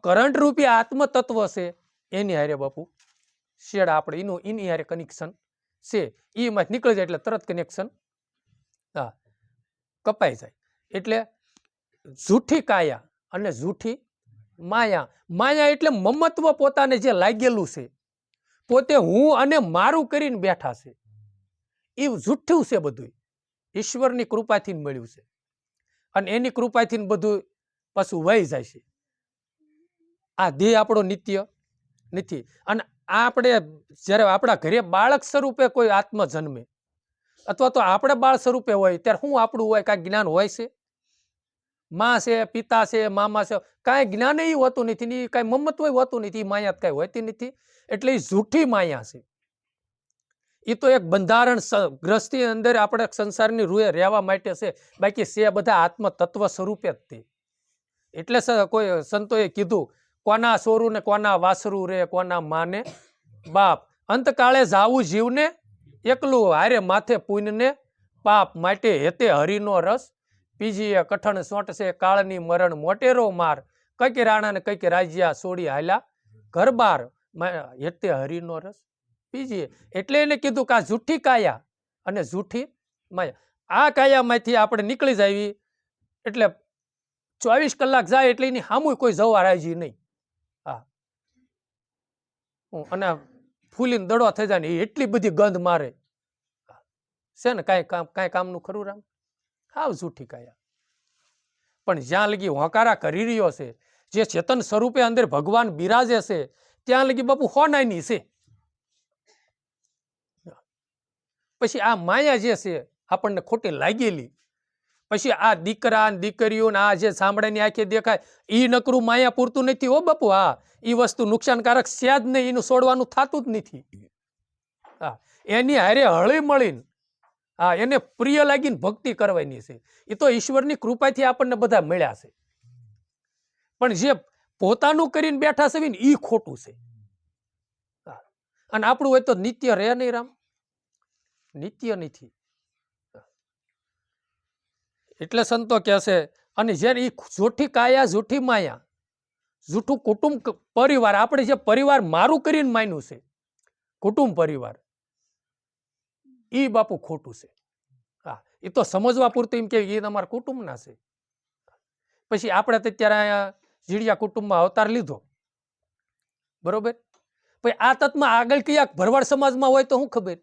કરંટ રૂપી આત્મતત્વ છે, એની હારે બાપુ શેડા આપણે એની હારે કનેક્શન છે, એમાં નીકળી જાય એટલે તરત કનેક્શન કપાઈ જાય. એટલે જૂઠી કાયા અને જૂઠી માયા. માયા એટલે મમત્વ પોતાને જે લાગેલું છે, પોતે હું અને મારું કરીને બેઠા છે, એ જૂઠું છે બધું. ઈશ્વરની કૃપાથી મળ્યું છે અને એની કૃપાથી બધું પાછું વહી જાય છે. આ દેહ આપણો નિત્ય નથી. અને આપણે જ્યારે આપણા ઘરે બાળક સ્વરૂપે કોઈ આત્મ જન્મે અથવા તો આપણે બાળ સ્વરૂપે હોય ત્યારે શું આપણું હોય? કાંઈ જ્ઞાન હોય છે? માં છે, પિતા છે, મામા છે, કાંઈ જ્ઞાન એ હોતું નથી, કાંઈ મમત્વ હોતું નથી, માયા કાંઈ હોતી નથી. એટલે એ જૂઠી માયા છે. એ તો એક બંધારણ ગ્રસ્તી અંદર આપણે સંસારની રૂએ રહેવા માટે છે, બાકી છે બધા આત્મ તત્વ સ્વરૂપે જ તે. એટલે કોઈ સંતોએ કીધું, કોના સોરું ને કોના વાસરું રે, કોના માને બાપ, અંતકાળે જાવું જીવને એકલું, હારે માથે પુણ્યને પાપ, માટે હેતે હરિનો રસ પીજીએ, કઠણ સોંટશે કાળની મરણ મોટેરો માર, કઈક રાણા ને કઈક રાજ્યા છોડી હાલ્યા ઘર બાર, હેતે હરિનો રસ પીજીએ. એટલે એને કીધું કે આ જૂઠી કાયા અને જૂઠી માયા, આ કાયામાંથી આપણે નીકળી જાવી એટલે 24 કલાક જાય એટલે એની સામું કોઈ જવા રાજી નહીં. હા, અને ફૂલીને દડો થઈ જાય ને એટલી બધી ગંધ મારે છે ને, કાંઈ કામનું ખરું રામ? હાવ જૂઠી કાયા. પણ જ્યાં લગી હોકારા કરી રહ્યો છે, જે ચેતન સ્વરૂપે અંદર ભગવાન બિરાજે છે, ત્યાં લગી બાપુ હોનાની છે. પછી આ માયા જે છે આપણને ખોટી લાગેલી, પછી આ દીકરા દીકરીઓ ને આ જે સાંભળાની આંખે દેખાય એ નકરું માયા પૂરતું નથી હો બાપુ. હા, એ વસ્તુ નુકસાનકારક છે જ નહીં, એનું છોડવાનું થતું જ નથી. હા, એની હારે હળી મળીને હા એને પ્રિય લાગીને ભક્તિ કરવાની છે. એ તો ઈશ્વરની કૃપાથી આપણને બધા મળ્યા છે. પણ જે પોતાનું કરીને બેઠા છે ને એ ખોટું છે. અને આપણું હોય તો નિત્ય રહે નહીં રામ, નિત્ય નથી. એટલે સંતો કહે છે, અને જ્યારે એ જૂઠી કાયા, જૂઠી માયા, જૂઠું કુટુંબ પરિવાર, આપણે જે પરિવાર મારું કરીને માન્યું છે કુટુંબ પરિવાર, એ બાપુ ખોટું છે. હા, એ તો સમજવા પૂરતું એમ કે એ તમારા કુટુંબના છે. પછી આપણે અત્યારે અહીંયા જીડિયા કુટુંબમાં અવતાર લીધો, બરોબર, પછી આ તત્માં આગળ ક્યાંક ભરવાડ સમાજમાં હોય તો શું ખબર?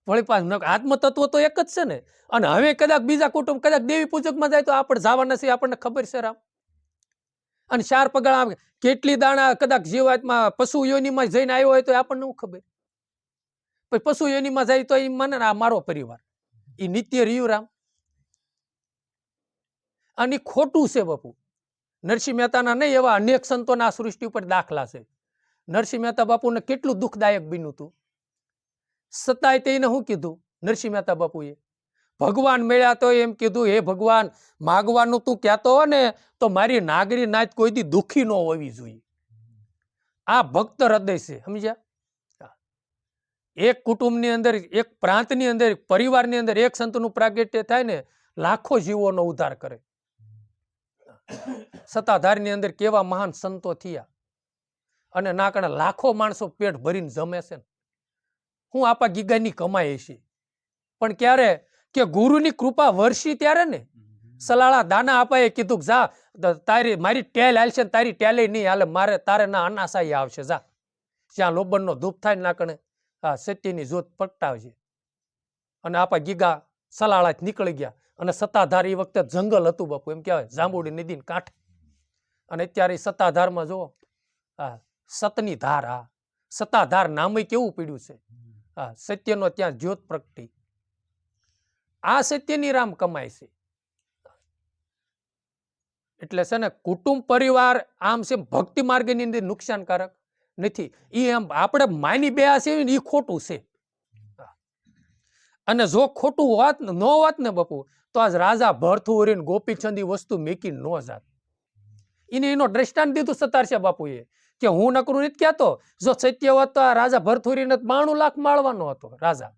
વળી પાછું આત્મતત્વ તો એક જ છે ને. અને હવે કદાચ બીજા કુટુંબ કદાચ દેવી પૂજકમાં જાય તો આપણે જવાના છે, આપણને ખબર છે રામ. અને 4 પગલા કેટલી દાણા કદાચ જીવાતમાં પશુ યોનિમાં જઈને આવ્યો હોય તો આપણને શું ખબર? પછી પશુ યોનિમાં જાય તો એ મને આ મારો પરિવાર, એ નિત્ય રહ્યું રામ. અને ખોટું છે બાપુ. નરસિંહ મહેતાના નહીં એવા અનેક સંતોના સૃષ્ટિ ઉપર દાખલા છે. નરસિંહ મહેતા બાપુને કેટલું દુઃખદાયક બન્યું હતું, છતાંય તેને શું કીધું નરસિંહ મહેતા બાપુએ? ભગવાન મળ્યા તો એમ કીધું, હે ભગવાન, માગવાનું તું કહેતો હો ને તો મારી નાગરી નાત કોઈ દી દુઃખી ન હોવી જોઈએ. આ ભક્ત હૃદય છે, સમજ્યા? એક કુટુંબની અંદર, એક પ્રાંતની અંદર, પરિવારની અંદર એક સંતનું પ્રાગટ્ય થાય ને લાખો જીવોનો ઉદ્ધાર કરે. સત્તાધારની અંદર કેવા મહાન સંતો થયા અને ના કારણે લાખો માણસો પેટ ભરીને જમે છે. હું આપા ગીગાની કમાઈ છે, પણ ક્યારે કે ગુરુની કૃપા વર્ષી ત્યારે ને. સલાળા દાના આપાએ કીધું જા તારી મારી ટેલ હાલશે ને તારી ટેલે નહીં હાલે, મારે તારે ના અનાસાઈ આવશે, જા જ્યાં લોબનનો ધૂપ થાય ના કણે હા સત્યની જોત પ્રગટાવજે. અને આપા ગીગા સલાળા નીકળી ગયા. અને સત્તાધાર એ વખતે જંગલ હતું બાપુ, એમ કહેવાય જાંબુડી નદીને કાંઠે. અને અત્યારે સત્તાધારમાં જો હા સતની ધાર, હા સત્તાધાર નામે કેવું પીડ્યું છે. હા, સત્યનો ત્યાં જ્યોત પ્રગટી. આ સત્યની રામ કમાય છે. એટલે છે ને કુટુંબ પરિવાર આમ છે ભક્તિ માર્ગની અંદર નુકસાનકારક નથી. એ એમ આપણે માની બે છે એ ખોટું છે. અને જો ખોટું વાત ન હોત ને બાપુ તો આજ રાજા ભરથુરીને ગોપીચંદ ઈ વસ્તુ મેકી ન જાત. એને એનો દ્રષ્ટાંત દીધું સતારસિયા બાપુએ કે હું નકરું નથી કહેતો, જો સત્ય હોત તો આ રાજા ભરથુરીને 92 લાખ માળવાનો હતો રાજા.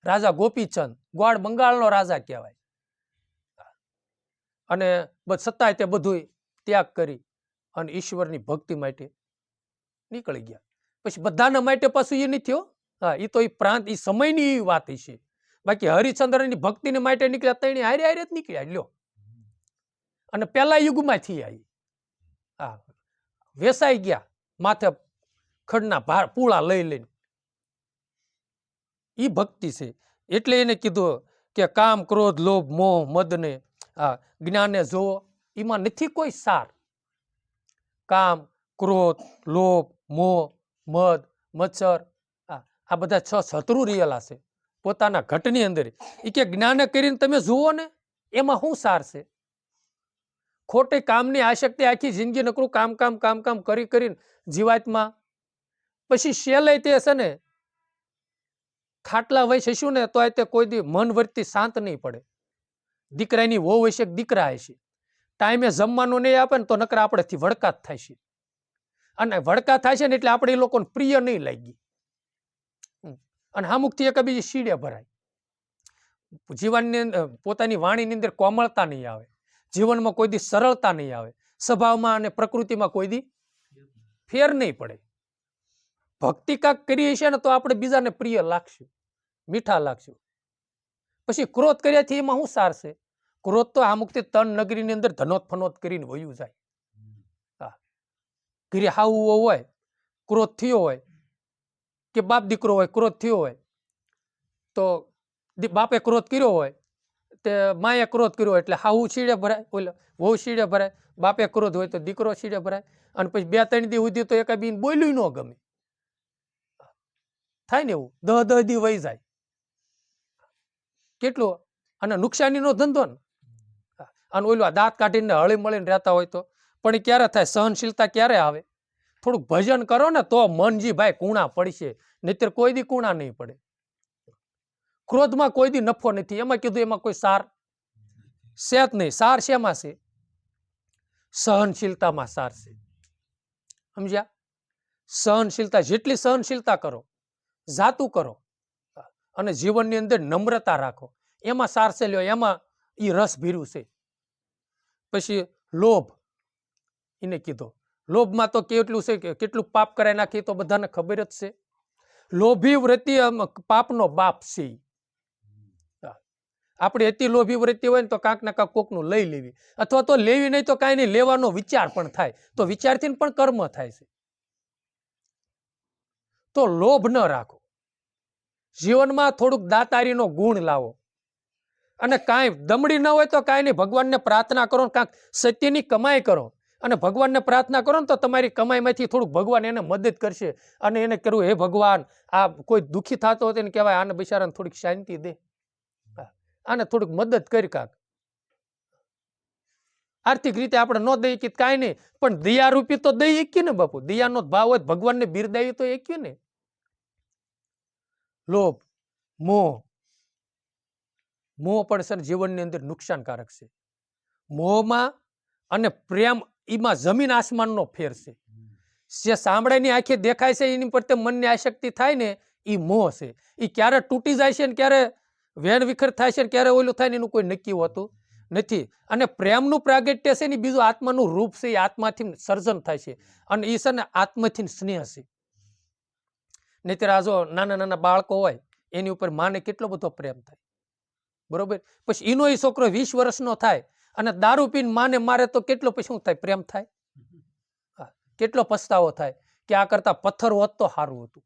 રાજા ગોપીચંદ ગ્વાડ બંગાળનો રાજા કહેવાય. અને છતાંય તે બધું ત્યાગ કરી અને ઈશ્વરની ભક્તિ માટે નીકળી ગયા. પછી બધાના માટે પાછું એ નથી થયો. હા, એ તો એ પ્રાંત એ સમયની એવી વાત છે. બાકી હરિશ્ચંદ્રની ભક્તિને માટે નીકળ્યા તણી હારે હારે જ નીકળ્યા લ્યો. અને પેલા યુગમાં થી આવી. હા, વેસાઈ ગયા માથે ખડના પૂળા લઈ લઈને. ઈ ભક્તિ છે. એટલે એને કીધું કે કામ ક્રોધ લોભ મોહ મદને જ્ઞાને જોવો. એમાં નથી કોઈ સાર. કામ ક્રોધ લોભ મોહ મદ મચ્છર આ બધા 6 શત્રુ રિયેલા છે પોતાના ઘટની અંદર. એ કે જ્ઞાને કરીને તમે જુઓ ને એમાં શું સાર છે. ખોટી કામની આસક્તિ આખી જિંદગી નકરું કામ કામ કામ કામ કરી કરીને જીવાતમાં પછી શેલે તે છે ને ખાટલા વહી જશું ને તો તે કોઈ દી મન વર્તી શાંત નહીં પડે. દીકરાની વહુ હશે દીકરા હશે, ટાઈમે જમવાનું નહીં આપે ને તો નકરા આપણેથી વડકાત થાય છે. અને વડકા થાય છે ને એટલે આપણે એ લોકોને પ્રિય નહીં લાગી. અને હામુખથી એક બીજી શીડે ભરાય. જીવનની પોતાની વાણીની અંદર કોમળતા નહીં આવે, જીવનમાં કોઈ દી સરળતા નહીં આવે, સ્વભાવમાં અને પ્રકૃતિમાં કોઈ દી ફેર નહીં પડે. ભક્તિ કાક કરીએ છીએ ને તો આપણે બીજાને પ્રિય લાગશું, મીઠા લાગશું. પછી ક્રોધ કર્યાથી એમાં શું સાર છે. ક્રોધ તો આમુકથી 3 નગરીની અંદર ધનોત ફનોત કરીને વયું જાય. ઘરે હાવું હોય, ક્રોધ થયો હોય કે બાપ દીકરો હોય, ક્રોધ થયો હોય તો બાપે ક્રોધ કર્યો હોય તે માએ ક્રોધ કર્યો હોય એટલે હાવું શીડે ભરાય, ઓલે વહુ શીડે ભરાય. બાપે ક્રોધ હોય તો દીકરો શીડે ભરાય. અને પછી 2-3 દી સુધી તો એકાબીને બોલ્યું ન ગમે. થાય ને એવું 10 દી વહી જાય. કેટલું અને નુકસાનીનો ધંધો ને. અને ઓલું દાંત કાઢીને હળી મળીને રહેતા હોય તો પણ એ ક્યારે થાય, સહનશીલતા ક્યારે આવે. થોડુંક ભજન કરો ને તો મનજી ભાઈ કૂણા પડશે, નહીતર કોઈ દી કૂણા નહીં પડે. ક્રોધમાં કોઈ દી નફો નથી. એમાં કીધું એમાં કોઈ સાર છે જ નહીં. સાર શેમાં છે? સહનશીલતામાં સાર છે. સમજ્યા? સહનશીલતા જેટલી સહનશીલતા કરો, જાતું કરો અને જીવનની અંદર નમ્રતા રાખો, એમાં સાર છે. લ્યો એમાં ઈ રસ ભીરું છે. પછી લોભ એને કીધો. લોભમાં તો કેટલું છે કે કેટલું પાપ કરાઈ નાખી તો બધાને ખબર જ છે. લોભી વૃત્તિ પાપનો બાપ છે. આપણે અતિ લોભી વૃત્તિ હોય ને તો કાંક ના કાંક કોકનું લઈ લેવી, અથવા તો લેવી નહીં તો કાંઈ નહીં, લેવાનો વિચાર પણ થાય તો વિચારથી પણ કર્મ થાય છે. તો લોભ ન રાખો. જીવનમાં થોડુંક દાતારીનો ગુણ લાવો. અને કાંઈ દમડી ન હોય તો કાંઈ નહીં, ભગવાનને પ્રાર્થના કરો, કાંક સત્યની કમાઈ કરો અને ભગવાનને પ્રાર્થના કરો ને તો તમારી કમાઈમાંથી થોડુંક ભગવાન એને મદદ કરશે. અને એને કરવું, હે ભગવાન આ કોઈ દુઃખી થતો હોય એને કહેવાય આને બિચારાને થોડીક શાંતિ દે, આને થોડુંક મદદ કરી. કાંક આર્થિક રીતે આપણે ન દઈ કે કાંઈ નહીં, પણ દયારૂપી તો દઈ એકીએ ને બાપુ. દયાનો ભાવ હોય ભગવાનને બિરદાવી તો એકીએ ને. લોભ મોહ, મોહ પણ છે જીવનની અંદર નુકસાનકારક છે. મોહમાં અને પ્રેમ એમાં જમીન આસમાનનો ફેર છે. જે સાંભળાની આંખે દેખાય છે એની પર મનની આસક્તિ થાય ને એ મોહ છે. એ ક્યારે તૂટી જાય છે ને ક્યારે વેણ વિખર થાય છે ને ક્યારે ઓલું થાય ને એનું કોઈ નક્કી હોતું નથી. અને પ્રેમનું પ્રાગટ્ય છે ને બીજું આત્માનું રૂપ છે. એ આત્માથી સર્જન થાય છે અને એ છે ને આત્માથી સ્નેહ છે. નહીતર આ જો નાના નાના બાળકો હોય એની ઉપર માને કેટલો બધો પ્રેમ થાય, બરોબર. પછી એનો એ છોકરો 20 વર્ષનો થાય અને દારૂ પીને માને મારે તો કેટલો પછી શું થાય? પ્રેમ થાય. કેટલો પસ્તાવો થાય કે આ કરતા પથ્થર હોત તો સારું હતું,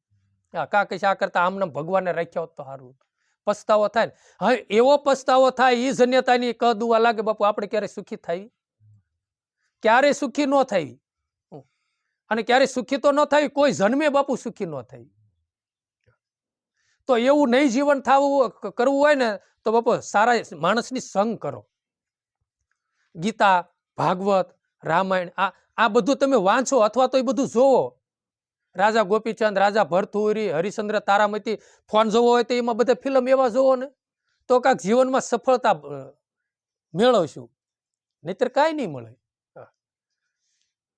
કા કે આ કરતા આમને ભગવાને રાખ્યા હોત તો સારું હતું. પસ્તાવો થાય ને. હવે એવો પસ્તાવો થાય એ જન્યતાની ક દુવા લાગે બાપુ. આપણે ક્યારે સુખી થાય? ક્યારે સુખી ન થાય. અને ક્યારે સુખી તો ન થાય, કોઈ જન્મે બાપુ સુખી ન થાય. તો એવું નહીં જીવન થવું કરવું હોય ને તો બાપુ સારા માણસની સંગ કરો. ગીતા ભાગવત રામાયણ આ બધું તમે વાંચો અથવા તો એ બધું જોવો. રાજા ગોપીચંદ, રાજા ભરથુરી, હરિશ્ચંદ્ર તારામતી ફોન જોવો હોય તો એમાં બધા ફિલ્મ એવા જોવો ને તો કાંક જીવનમાં સફળતા મેળવશું, નહીતર કાંઈ નહીં મળે.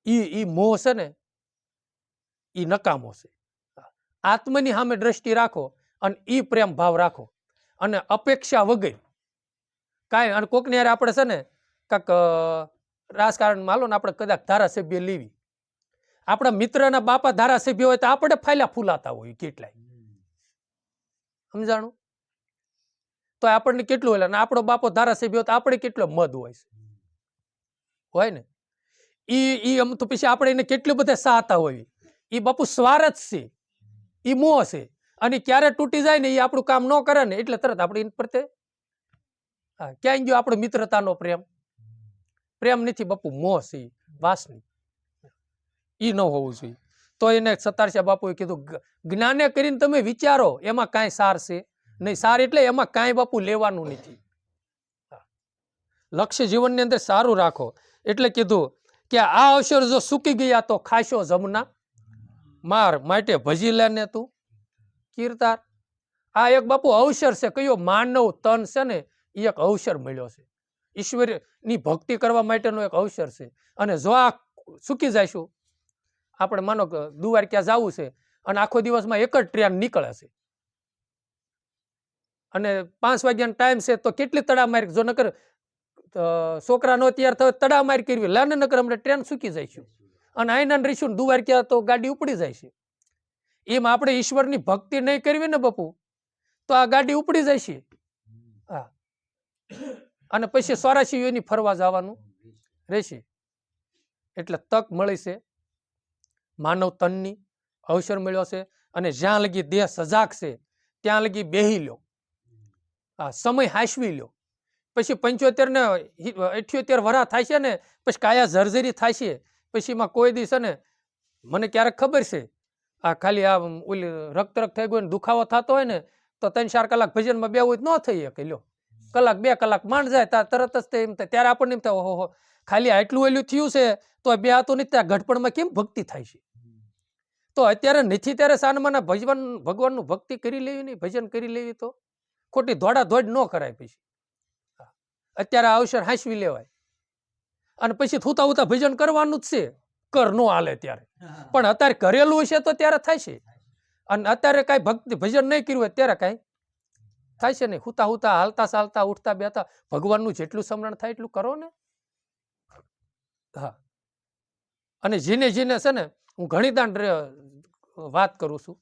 ઈ મોહ છે ને ઈ નકામો છે. આત્મની સામે દ્રષ્ટિ રાખો અને ઈ પ્રેમ ભાવ રાખો અને અપેક્ષા વગર કાંઈ. અને કોકને યાર આપણે છે ને કાંક રાજકારણમાં હાલો ને આપણે કદાચ ધારાસભ્ય લેવી, આપણા મિત્રના બાપા ધારાસભ્ય હોય તો આપણે ફાયલા ફૂલાતા હોય કેટલાય, સમજાણું? તો આપણને કેટલું હોય અને આપણો બાપો ધારાસભ્ય હોય તો આપણે કેટલો મદ હોય ને. ઈ આમ તો પછી આપણે એને કેટલું બધા સાહતા હોય. ઈ બાપુ સ્વાર્થ છે, ઈ મોહ છે, અને ક્યારે તૂટી જાય ને એ આપણું કામ ન કરે ને એટલે તરત આપણે એની પ્રત્યે ક્યાંય ગયો આપણો મિત્રતાનો પ્રેમ. પ્રેમ નથી બાપુ, મોહ છે, વાસની. ઈ ન હોવું જોઈએ. તો એને સતારશા બાપુએ કીધું જ્ઞાને કરીને તમે વિચારો એમાં કાંઈ સાર છે નહીં. સાર એટલે એમાં કાંઈ બાપુ લેવાનું નથી. લક્ષ્ય જીવનની અંદર સારું રાખો. એટલે કીધું કે આ અવસર જો સૂકી ગયા તો ખાશો જમના માર, માટે ભજી લે તું કીર્તાર. આ એક બાપુ અવસર છે. કયો માનવ તન છે ને એ એક અવસર મળ્યો છે, ઈશ્વરની ભક્તિ કરવા માટેનો એક અવસર છે. અને જો આ સૂકી જઈશું, આપણે માનો કે દુવાર ક્યાં જવું છે અને આખો દિવસમાં એક જ ટ્રેન નીકળે છે અને 5 વાગ્યાનો ટાઈમ છે તો કેટલી તડામાર, જો નકર છોકરા નો તૈયાર થયો તડામાર કરવી લાને, નકર અમને ટ્રેન સૂકી જઈશું અને આઈના રહીશું દુવાર ક્યાં તો ગાડી ઉપડી જાય છે. એમ આપણે ઈશ્વરની ભક્તિ નહીં કરવી ને બાપુ તો આ ગાડી ઉપડી જાય છે. હા, અને પછી 84 ફરવા જવાનું રહેશે. એટલે તક મળી છે, માનવ તનની અવસર મળ્યો છે. અને જ્યાં લગી દેહ સજાગ છે ત્યાં લગી બેહી લ્યો, સમય હાંસવી લ્યો. પછી 75 ને 78 વરા થાય છે ને પછી કાયા જર્જરી થાય છે. પછી એમાં કોઈ દિવસ ને મને ક્યારેક ખબર છે આ ખાલી આ ઓલી રક્ત થઈ ગયું દુખાવો થતો હોય ને તો 3-4 કલાક ભજનમાં બેવું ન થઈ શકે. લ્યો, કલાક 2 કલાક માંડ જાય તરત જ એમ થાય. ત્યારે આપણને એમ થાય ઓહો ખાલી આટલું ઓલું થયું છે તો બે હાથો નથી, ત્યાં ઘટપણમાં કેમ ભક્તિ થાય છે. તો અત્યારે નથી ત્યારે સાનમાના ભગવાનનું ભક્તિ કરી લેવી નહીં, ભજન કરી લેવી તો ખોટી ધોડા ધોડ ન કરાય. પછી અત્યારે આ અવસર હાંસવી લેવાય અને પછી થૂતા ઉતા ભજન કરવાનું જ છે. કર નો હાલે ત્યારે, પણ અત્યારે કરેલું છે તો ત્યારે થાય છે. અને અત્યારે કાંઈ ભક્તિ ભજન નહીં કર્યું હોય ત્યારે કાંઈ થાય છે નહીં. હુતા હુતા હાલતા ચાલતા ઉઠતા બેતા ભગવાનનું જેટલું સ્મરણ થાય એટલું કરો ને. હા, અને જીને જીને છે ને હું ઘણી દાન વાત કરું છું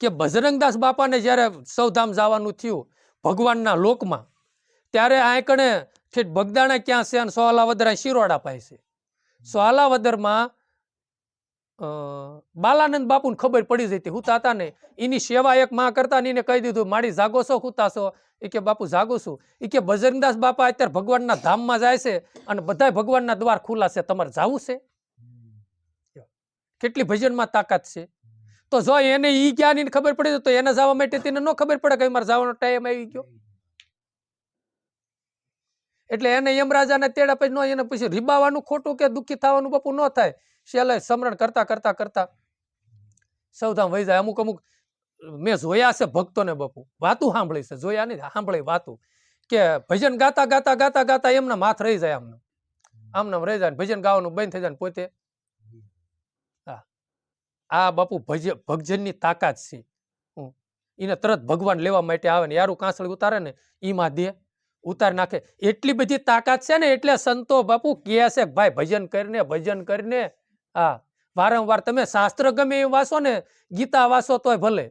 કે બજરંગદાસ બાપાને જ્યારે સૌધામ જવાનું થયું ભગવાનના લોકમાં, ત્યારે આ કણે ઠેઠ બગદાણા ક્યાં છે અને સોહાલાવદર શિરોડા પાય છે. સોહાલાવદરમાં બાલાનંદ બાપુને ખબર પડી જતી હુતા હતા ને, એની સેવા એક માં કરતા ને એને કહી દીધું માડી જાગો છો હુતા છો? એ કે બાપુ જાગો છું. એ કે બજરંગદાસ બાપા અત્યારે ભગવાનના ધામમાં જાય છે અને બધા ભગવાનના દ્વાર ખુલ્લા છે, તમારે જાવું છે? કેટલી ભજનમાં તાકાત છે. તો જો એને ઈ જ્ઞાન એને ખબર પડી તો એને જવા માટે તેને ન ખબર પડે કે મારે જવાનો ટાઈમ આવી ગયો. એટલે એને યમરાજાને તેડા પછી એને પછી રીબાવાનું ખોટું કે દુઃખી થવાનું બાપુ ન થાય. છેલ્લે સ્મરણ કરતા કરતા કરતા સૌધામ વહી જાય. અમુક અમુક મેં જોયા છે ભક્તોને બાપુ વાતું સાંભળી છે, જોયા નહીં સાંભળી વાતું, કે ભજન ગાતા ગાતા ગાતા ગાતા એમના માથ રહી જાય, આમનામ રહી જાય, ભજન ગાવાનું બંધ થઈ જાય પોતે. આ બાપુ ભજનની તાકાત છે. એને તરત ભગવાન લેવા માટે આવે ને યારું કાંસળી ઉતારે ને ઈમાં દે ઉતાર નાખે. એટલી બધી તાકાત છે ને એટલે સંતો બાપુ કહે છે ભાઈ ભજન કરીને ભજન કરીને. હા, વારંવાર તમે શાસ્ત્ર ગમે એ વાંચો ને, ગીતા વાંચો તોય ભલે,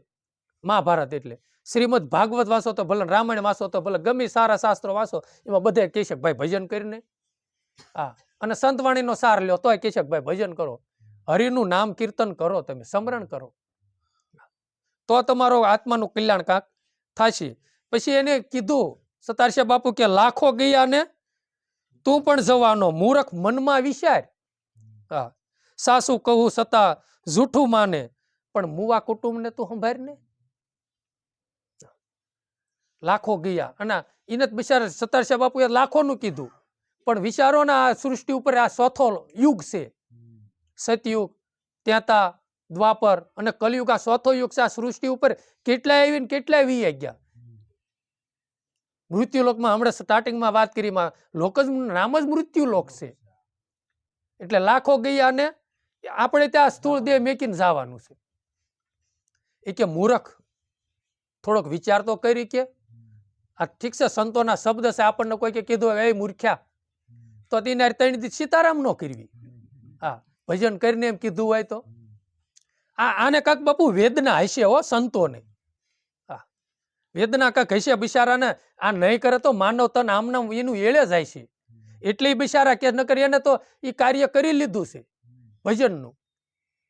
મહાભારત એટલે શ્રીમદ ભાગવત વાંચો તો ભલે, રામાયણ વાંચો તો ભલે, ગમે સારા શાસ્ત્રો વાંચો એમાં બધે કહે છે ભાઈ ભજન કરીને. હા, અને સંતવાણીનો સાર લ્યો તોય કહે છે ભાઈ ભજન કરો, હરિનું નામ કીર્તન કરો, તમે સ્મરણ કરો, તો તમારો આત્માનું કલ્યાણ કાંક થશે. પછી એને કીધું સતારશા બાપુ કે લાખો ગયા ને તું પણ જવાનો, મૂર્ખ મનમાં વિચાર. હા, સાસુ કહું સતા જૂઠું માને, પણ મુવા કુટુંબને તું સંભાળ ને. લાખો ગયા અને એને બિચારા સતારશા બાપુએ લાખોનું કીધું, પણ વિચારો ને આ સૃષ્ટિ ઉપર આ ચોથો યુગ છે, સતયુગ, ત્યાતા દ્વાપર અને કલયુગ આ ચોથો યુગ છે. આ સૃષ્ટિ ઉપર કેટલાય આવી ને કેટલાય વી ગયા. મૃત્યુલોકમાં હમણાં સ્ટાર્ટિંગમાં વાત કરી, લોક જ નામ જ મૃત્યુલોક છે. એટલે લાખો ગયા અને આપણે ત્યાં સ્થૂળ દેહ મેકીને જવાનું છે. એ કે મૂર્ખ, થોડોક વિચાર તો કરી કે આ ઠીક છે સંતોના શબ્દ છે, આપણને કોઈ કે કીધું એ મૂર્ખ્યા તો તેને 3 દિવસ સીતારામ ન કરવી. હા, ભજન કરીને એમ કીધું હોય તો આને કાંક બાપુ વેદના હશે હો સંતોને. હા, વેદના કાંક હશે બિચારાને. આ નહીં કરે તો માનવ તન આમનામ એનું એળે જાય છે. એટલે બિચારા કે ન કરી, એને તો એ કાર્ય કરી લીધું છે ભજનનું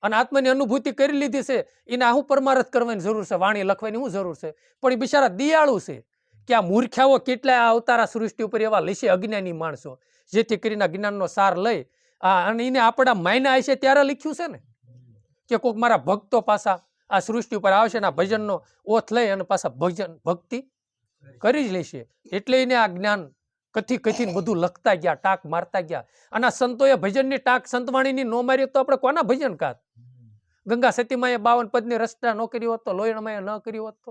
અને આત્માની અનુભૂતિ કરી લીધી છે. એને આવું પરમારથ કરવાની જરૂર છે, વાણી લખવાની શું જરૂર છે? પણ એ બિચારા દિયાળુ છે કે આ મૂર્ખ્યાઓ કેટલાય અવતારા સૃષ્ટિ ઉપર એવા લેશે અજ્ઞાની માણસો, જેથી કરીને જ્ઞાનનો સાર લઈ અને એને આપણા માયના હશે ત્યારે લખ્યું છે ને કે કોઈક મારા ભક્તો પાછા આ સૃષ્ટિ ઉપર આવશે ને આ ભજનનો ઓથ લઈ અને પાછા ભક્તિ કરી જ લેશે. એટલે એને આ જ્ઞાન કથીને બધું લખતા ગયા, ટાંક મારતા ગયા. અને આ સંતોએ ભજનની ટાંક સંતવાણીની નો મારી તો આપણે કોના ભજન કાત? ગંગા સતીમાએ 52 પદની રચના ન કરી હોત તો, લોહીણમાએ ન કરી હોત તો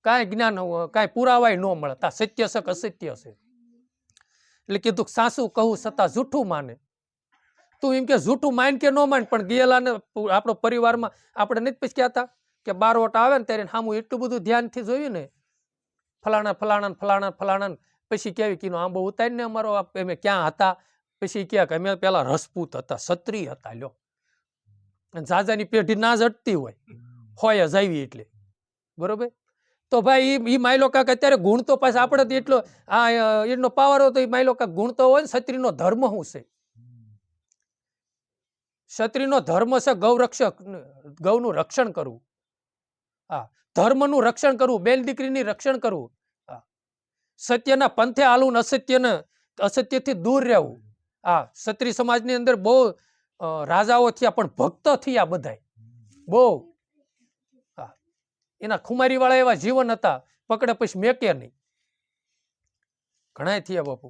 કાંઈ જ્ઞાન, કાંઈ પુરાવાય ન મળતા. સત્ય છે કે અસત્ય છે. એટલે કીધું સાસુ કહું છતાં જૂઠું માને. તું એમ કે જૂઠું માન કે ન માન, પણ ગયેલાને આપણો પરિવારમાં આપણે નથી પછી કહેતા કે બારવટ આવે ને ત્યારે સામું એટલું બધું ધ્યાનથી જોયું ને, ફલાણા ફલાણા ફલાણા ફલાણા, પછી કેવી કીનો આંબો ઉતારીને અમારો અમે ક્યાં હતા, પછી ક્યાંક અમે પેલા રસપૂત હતા, ક્ષત્રિય હતા. લ્યો, જાજાની પેઢી ના જટતી હોય જ આવી એટલે બરોબર. તો ભાઈ એ માયલો કાક અત્યારે ગુણ તો પાછા આપણે એટલો એનો પાવર હતો. એ માયલો કાક ગુણ તો હોય ને. ક્ષત્રિયનો ધર્મ શું છે? ક્ષત્રિયનો ધર્મ છે ગૌનું રક્ષણ કરવું. હા, ધર્મનું રક્ષણ કરવું, બેન દીકરીની રક્ષણ કરવું. હા, સત્યના પંથે હાલવું, અસત્યથી દૂર રહેવું. હા, ક્ષત્રિય સમાજની અંદર બહુ રાજાઓ થયા પણ ભક્ત થયા બધાય બહુ. હા, એના ખુમારી વાળા એવા જીવન હતા, પકડે પછી મેકે નહીં, ઘણા થયા બાપુ.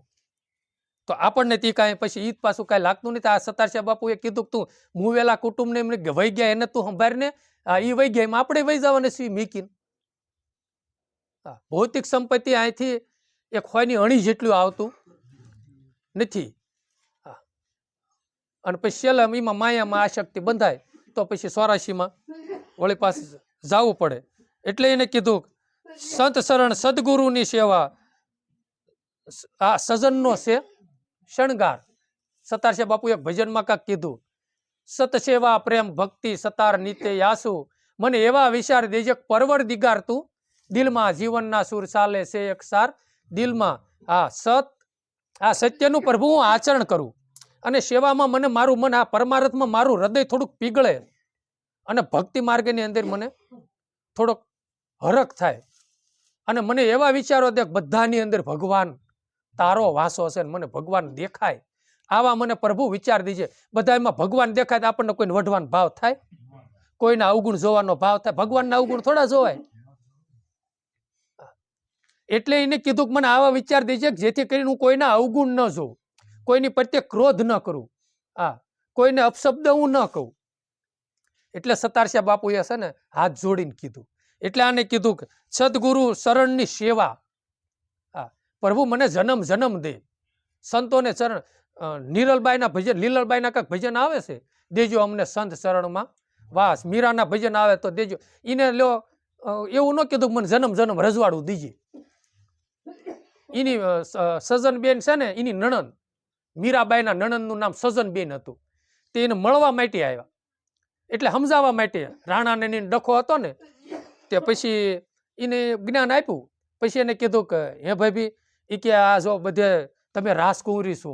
તો આપણને તે કાંઈ પછી ઈદ પાછું કાંઈ લાગતું નથી. આ સતારસિંહ બાપુએ કીધું કે તું મુવેલા કુટુંબને એમને વહી ગયા એને તું સંભાળને. એ વહી ગયા એમાં આપણે વહી જવાને સી મીકીને. હા, ભૌતિક સંપત્તિ અહીંથી એક હોયની અણી જેટલું આવતું નથી. હા, અને પછી છેલ્લે એમાં માયામાં આશક્તિ બંધાય તો પછી 84માં વળી પાસે જવું પડે. એટલે એને કીધું સંત શરણ સદગુરુની સેવા આ સજનનો છે શણગાર. સતારસિંહ બાપુ એક ભજનમાં કાંક કીધું, સત સેવા પ્રેમ ભક્તિ સતાર નિત્ય યાસુ, મને એવા વિચાર દેજે પરવર દિગાર તું, દિલમાં જીવનના સુર ચાલે છે એક સાર દિલમાં. આ સત્યનું પ્રભુ હું આચરણ કરું અને સેવામાં મને મારું મન, આ પરમાર્થમાં મારું હૃદય થોડુંક પીગળે અને ભક્તિ માર્ગની અંદર મને થોડોક હરખ થાય અને મને એવા વિચારો દે બધાની અંદર ભગવાન તારો વાસો છે ને મને ભગવાન દેખાય. આવા મને પ્રભુ વિચાર દીજે. બધા એમાં ભગવાન દેખાય તો આપણને કોઈને વઢવાનો ભાવ થાય, કોઈના અવગુણ જોવાનો ભાવ થાય? ભગવાનના અવગુણ થોડા જોવાય. એટલે એને કીધું કે મને આવા વિચાર દેજે જેથી કરીને હું કોઈના અવગુણ ન જોઉં, કોઈની પ્રત્યે ક્રોધ ન કરું, કોઈને અપશબ્દ હું ન કહું. એટલે સતારસિંહ બાપુએ છે ને હાથ જોડીને કીધું. એટલે આને કીધું કે સદગુરુ શરણની સેવા. પ્રભુ મને જન્મ જન્મ દે. સંતોને ચરણ, નીરલબાઈના ભજન, લીલલબાઈના કાંઈક ભજન આવે છે, દેજો અમને સંત શરણમાં વાસ. મીરાના ભજન આવે તો દેજો. એને લ્યો એવું ન કીધું મને જન્મ જન્મ રજવાડું દીજે. એની સજનબેન છે ને, એની નણંદ, મીરાબાઈના નણંદનું નામ સજનબેન હતું. તે એને મળવા માટે આવ્યા, એટલે સમજાવવા માટે. રાણાને ડખો હતો ને, તે પછી એને જ્ઞાન આપ્યું. પછી એને કીધું કે હે ભાઈ, એ કે આ જો બધે તમે રાસકુંવરી છો,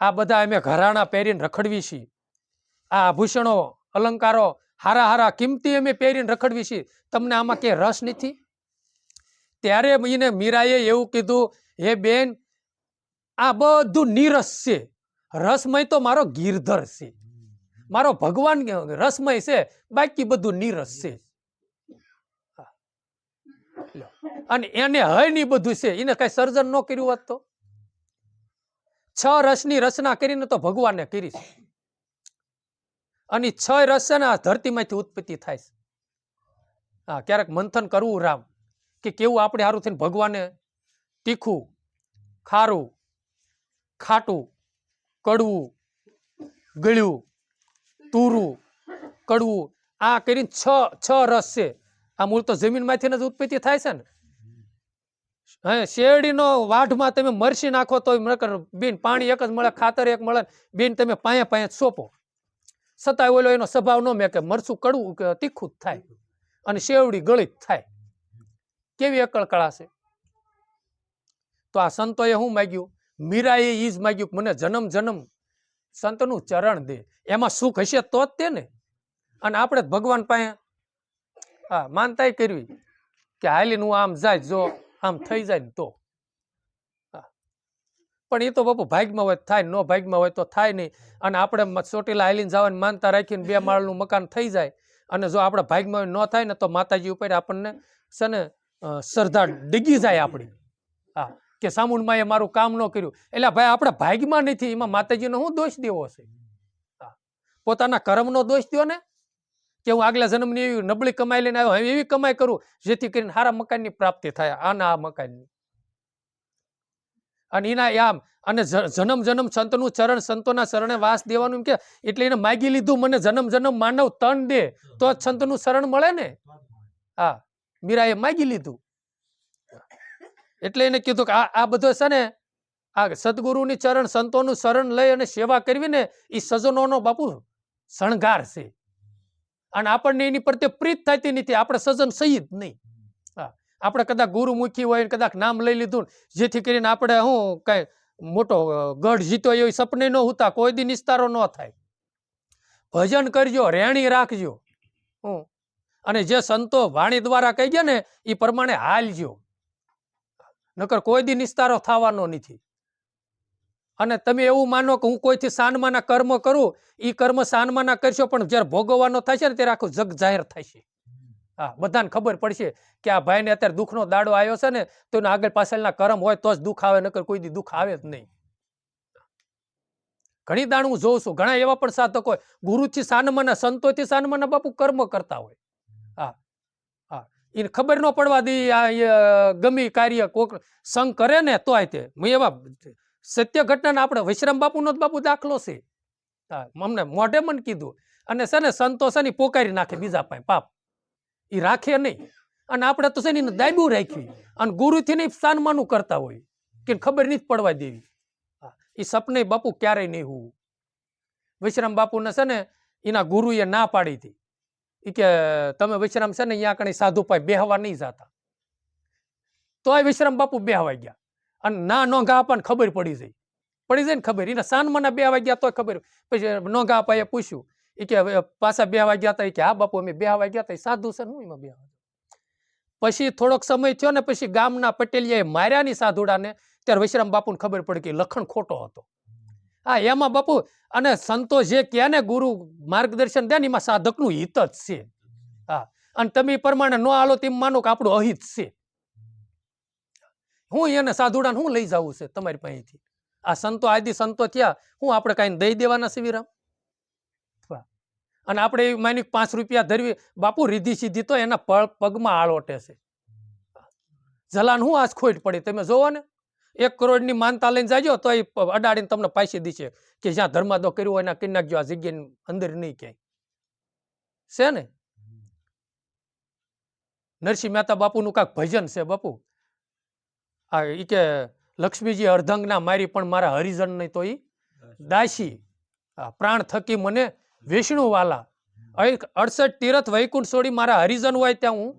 આ બધા અમે ઘરાણા પહેરીને રખડવી છીએ, આ આભૂષણો અલંકારો હારા હારા કિંમતી અમે પહેરીને રખડવી છીએ, તમને આમાં કે રસ નથી? ત્યારે એને મીરાએ એવું કીધું, હે બેન, આ બધું નીરસ છે, રસમય તો મારો ગિરધર છે, મારો ભગવાન રસમય છે, બાકી બધું નીરસ છે. અને એને હય ની બધું છે, એને કઈ સર્જન ન કર્યું હોત તો? 6 રસની રચના કરીને તો ભગવાને કરી છે. અને 6 રસ છે ને આ ધરતીમાંથી ઉત્પત્તિ થાય છે. હા, ક્યારેક મંથન કરવું રામ કે કેવું આપણે સારું થઈને ભગવાને તીખું, ખારું, ખાટું, કડવું, ગળ્યું, તુરું, કડવું આ કરીને 6 રસ છે. આ મૂળ તો જમીનમાંથી જ ઉત્પત્તિ થાય છે ને. શેરડીનો વાઢમાં તમે મરસી નાખો તો બેન પાણી એક જ મળે, ખાતર એક મળે, બેન તમે પાયા સોંપો, છતાંય ઓલો એનો સ્વભાવ ન મેં કે મરચું કડવું કે તીખું જ થાય અને શેવડી ગળી જ થાય. કેવી અકળ કળા છે. તો આ સંતોએ શું માગ્યું? મીરાએ ઈ જ માગ્યું મને જન્મ જન્મ સંતનું ચરણ દે. એમાં સુખ હશે તો જ તે ને. અને આપણે ભગવાન પાસે માનતાય કરવી કે હાલીને હું આમ જાય, જો આમ થઈ જાય ને તો. પણ એ તો બાપુ ભાગ્યમાં હોય થાય, નો ભાગ્યમાં હોય તો થાય નહીં. અને આપણે ચોટીલા હાલીને જવાની માનતા રાખીને 2 માળનું મકાન થઈ જાય અને જો આપણે ભાગ્યમાં ન થાય ને તો માતાજી ઉપર આપણને છે ને શ્રદ્ધા ડીગી જાય આપણી. હા, કે સામુંડમાં એ મારું કામ ન કર્યું. એટલે ભાઈ આપણે ભાગ્યમાં નથી, એમાં માતાજીનો શું દોષ દેવો છે? પોતાના કર્મનો દોષ દો ને કે હું આગલા જન્મની એવી નબળી કમાઈ લઈને આવ્યો, હવે એવી કમાઈ કરું જેથી કરીને સારા મકાનની પ્રાપ્તિ થાય, આના આ મકાનની. અને એના આમ અને જન્મ જન્મ સંતનું ચરણ, સંતોના શરણે વાસ દેવાનું કે એટલે એને માગી લીધું મને જન્મ જન્મ માનવ તન દે તો જ સંતનું શરણ મળે ને. હા, મીરાએ માગી લીધું. એટલે એને કીધું કે આ બધો છે ને આ સદગુરુની ચરણ, સંતોનું શરણ લઈ અને સેવા કરવી ને એ સજનોનો બાપુ શણગાર છે. અને આપણને એની પ્રત્યે પ્રીત થતી નથી, આપણે સજન સહી જ નહીં. આપણે કદાચ ગુરુમુખી હોય, કદાચ નામ લઈ લીધું જેથી કરીને આપણે શું કઈ મોટો ગઢ જીતો એવી સપને ન હોતા, કોઈ દી નિસ્તારો ન થાય. ભજન કરજો, રેણી રાખજો. અને જે સંતો વાણી દ્વારા કહી ગયા ને એ પ્રમાણે હાલજો, નકર કોઈ દી નિસ્તારો થવાનો નથી. અને તમે એવું માનો કે હું કોઈથી સાનમાના કર્મ કરું, એ કર્મ સાનમાના કરશો પણ જયારે ભોગવવાનો થશે ને ત્યારે આખું જગ જાહેર થશે. હા, બધાને ખબર પડશે કે આ ભાઈને અત્યારે દુઃખનો દાડો આવ્યો છે ને તો એને આગળ પાછળના કર્મ હોય તો જ દુઃખ આવે, નકર કોઈ દી દુઃખ આવે જ નહીં. ઘણી દાણ હું જોઉં છું, ઘણા એવા પણ સાધકો હોય ગુરુથી સાનમાના, સંતોથી સાનમાના બાપુ કર્મ કરતા હોય. હા હા, એને ખબર ન પડવા દે આ ગમી કાર્ય કોક સંગ કરે ને તો તે એવા સત્ય ઘટનાને આપણે વિશ્રામ બાપુનો જ બાપુ દાખલો છે. હા, અમને મોઢે મને કીધું. અને છે ને સંતો છે ને પોકારી નાખે બીજા પાસે પાપ, એ રાખે નહીં. અને આપણે તો છે ને દાયબું રાખવી અને ગુરુથી નહીં સાનમાનું કરતા હોય કે ખબર નહીં પડવા દેવી. એ સપને બાપુ ક્યારેય નહીં હોવું. વિશ્રામ બાપુને છે ને એના ગુરુએ ના પાડી હતી એ કે તમે વિશ્રામ છે ને અહીંયા કણી સાધુ પાસે બેહવા નહીં જતા. તોય વિશ્રામ બાપુ બેહવા ગયા અને ના નોંઘા આપણને ખબર પડી જાય ને ખબર. એને સાનમાના બેહવા ગયા તોય ખબર. પછી નોંઘા અપાએ પૂછ્યું એ કે પાછા બેહવા ગયા હતા કે હા બાપુ અમે બેહવા ગયા હતા, સાધુ છે હું એમાં બેહવા. પછી થોડોક સમય થયો ને પછી ગામના પટેલિયાએ માર્યા ની સાધુડાને, ત્યારે વિશ્રામ બાપુને ખબર પડી કે લખણ ખોટો હતો. હા, એમાં બાપુ અને સંતો જે કહે ને ગુરુ માર્ગદર્શન દે ને એમાં સાધકનું હિત જ છે. હા, અને તમે એ પ્રમાણે ન હાલો તેમ માનો કે આપણું અહિત છે. હું એને સાધુડાને હું લઈ જવું છે તમારી પાસેથી? આ સંતો આદિ સંતો થયા, હું આપણે કાંઈ દઈ દેવાના છે વિરામ? અને આપણે એવી માની 5 રૂપિયા ધરવી બાપુ રીધી સીધી તો એના પગમાં આળોટે છે. જલાન હું આજ ખોટ પડી તમે જોવો ને. 1 કરોડની માનતા લઈને જાજો તો એ અડાડીને તમને પૈસા દીશે કે જ્યાં ધર્માદો કર્યો હોય એના કરી નાખજો, આ જગ્યાની અંદર નહીં ક્યાંય છે ને. નરસિંહ મહેતા બાપુનું કાંઈક ભજન છે બાપુ. હા, એ કે લક્ષ્મીજી અર્ધંગના મારી પણ મારા હરિજન નહીં તો ઈ દાસી, પ્રાણ થકી મને વિષ્ણુ વાલા, 68 તીરથ વૈકુંઠ છોડી મારા હરિજન હોય ત્યાં હું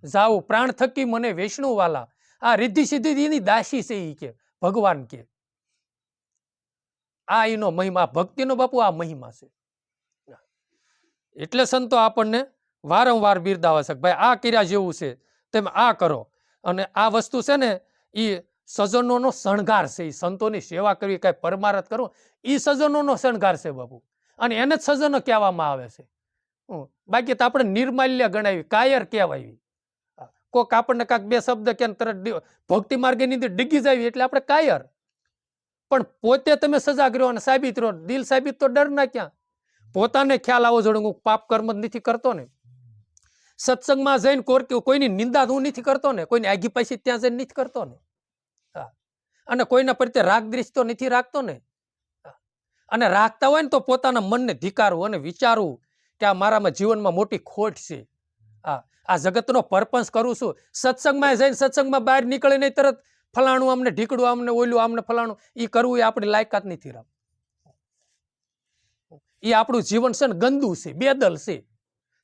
જાઉં, પ્રાણ થકી મને વિષ્ણુ વાલા. આ રિદ્ધિ સિદ્ધિ એની દાસી છે ઈ કે ભગવાન કે. આ એનો મહિમા, ભક્તિનો બાપુ આ મહિમા છે. એટલે સંતો આપણને વારંવાર બિરદાવે છે ભાઈ આ કર્યા જેવું છે તમે આ કરો. અને આ વસ્તુ છે ને એ સજ્જનોનો શણગાર છે. એ સંતોની સેવા કરવી, કઈ પરમારથ કરવું, એ સજ્જનોનો શણગાર છે બાપુ. અને એને જ સજ્જનો કહેવામાં આવે છે. બાકી તો આપણે નિર્માલ્ય ગણાવી, કાયર કહેવાય. કોક આપણને કાંક 2 શબ્દ કે તરત ભક્તિ માર્ગની અંદર ડીગી જાવી એટલે આપણે કાયર. પણ પોતે તમે સજાગ રહ્યો અને સાબિત રહો. દિલ સાબિત તો ડર ના ક્યાં. પોતાને ખ્યાલ આવવો જોઈએ હું પાપ કર્મ જ નથી કરતો ને, સત્સંગમાં જઈને કોઈની નિંદા હું નથી કરતો ને, કોઈની આગી પાછી ત્યાં જઈને નથી કરતો ને, હા, અને કોઈના પ્રત્યે રાગ દ્વેષ તો નથી રાખતો ને, અને રાખતા હોય ને તો પોતાના મનને ધિકારવું અને વિચારવું કે આ મારામાં જીવનમાં મોટી ખોટ છે, આ જગતનો પરપંચ કરું છું. સત્સંગમાં જઈને સત્સંગમાં બહાર નીકળે નહીં તરત ફલાણું અમને ઢીકડું અમને ઓલું અમને ફલાણું એ કરવું એ આપણી લાયકાત નથી રામ. એ આપણું જીવન છે ને ગંદુ છે, બેદલ છે,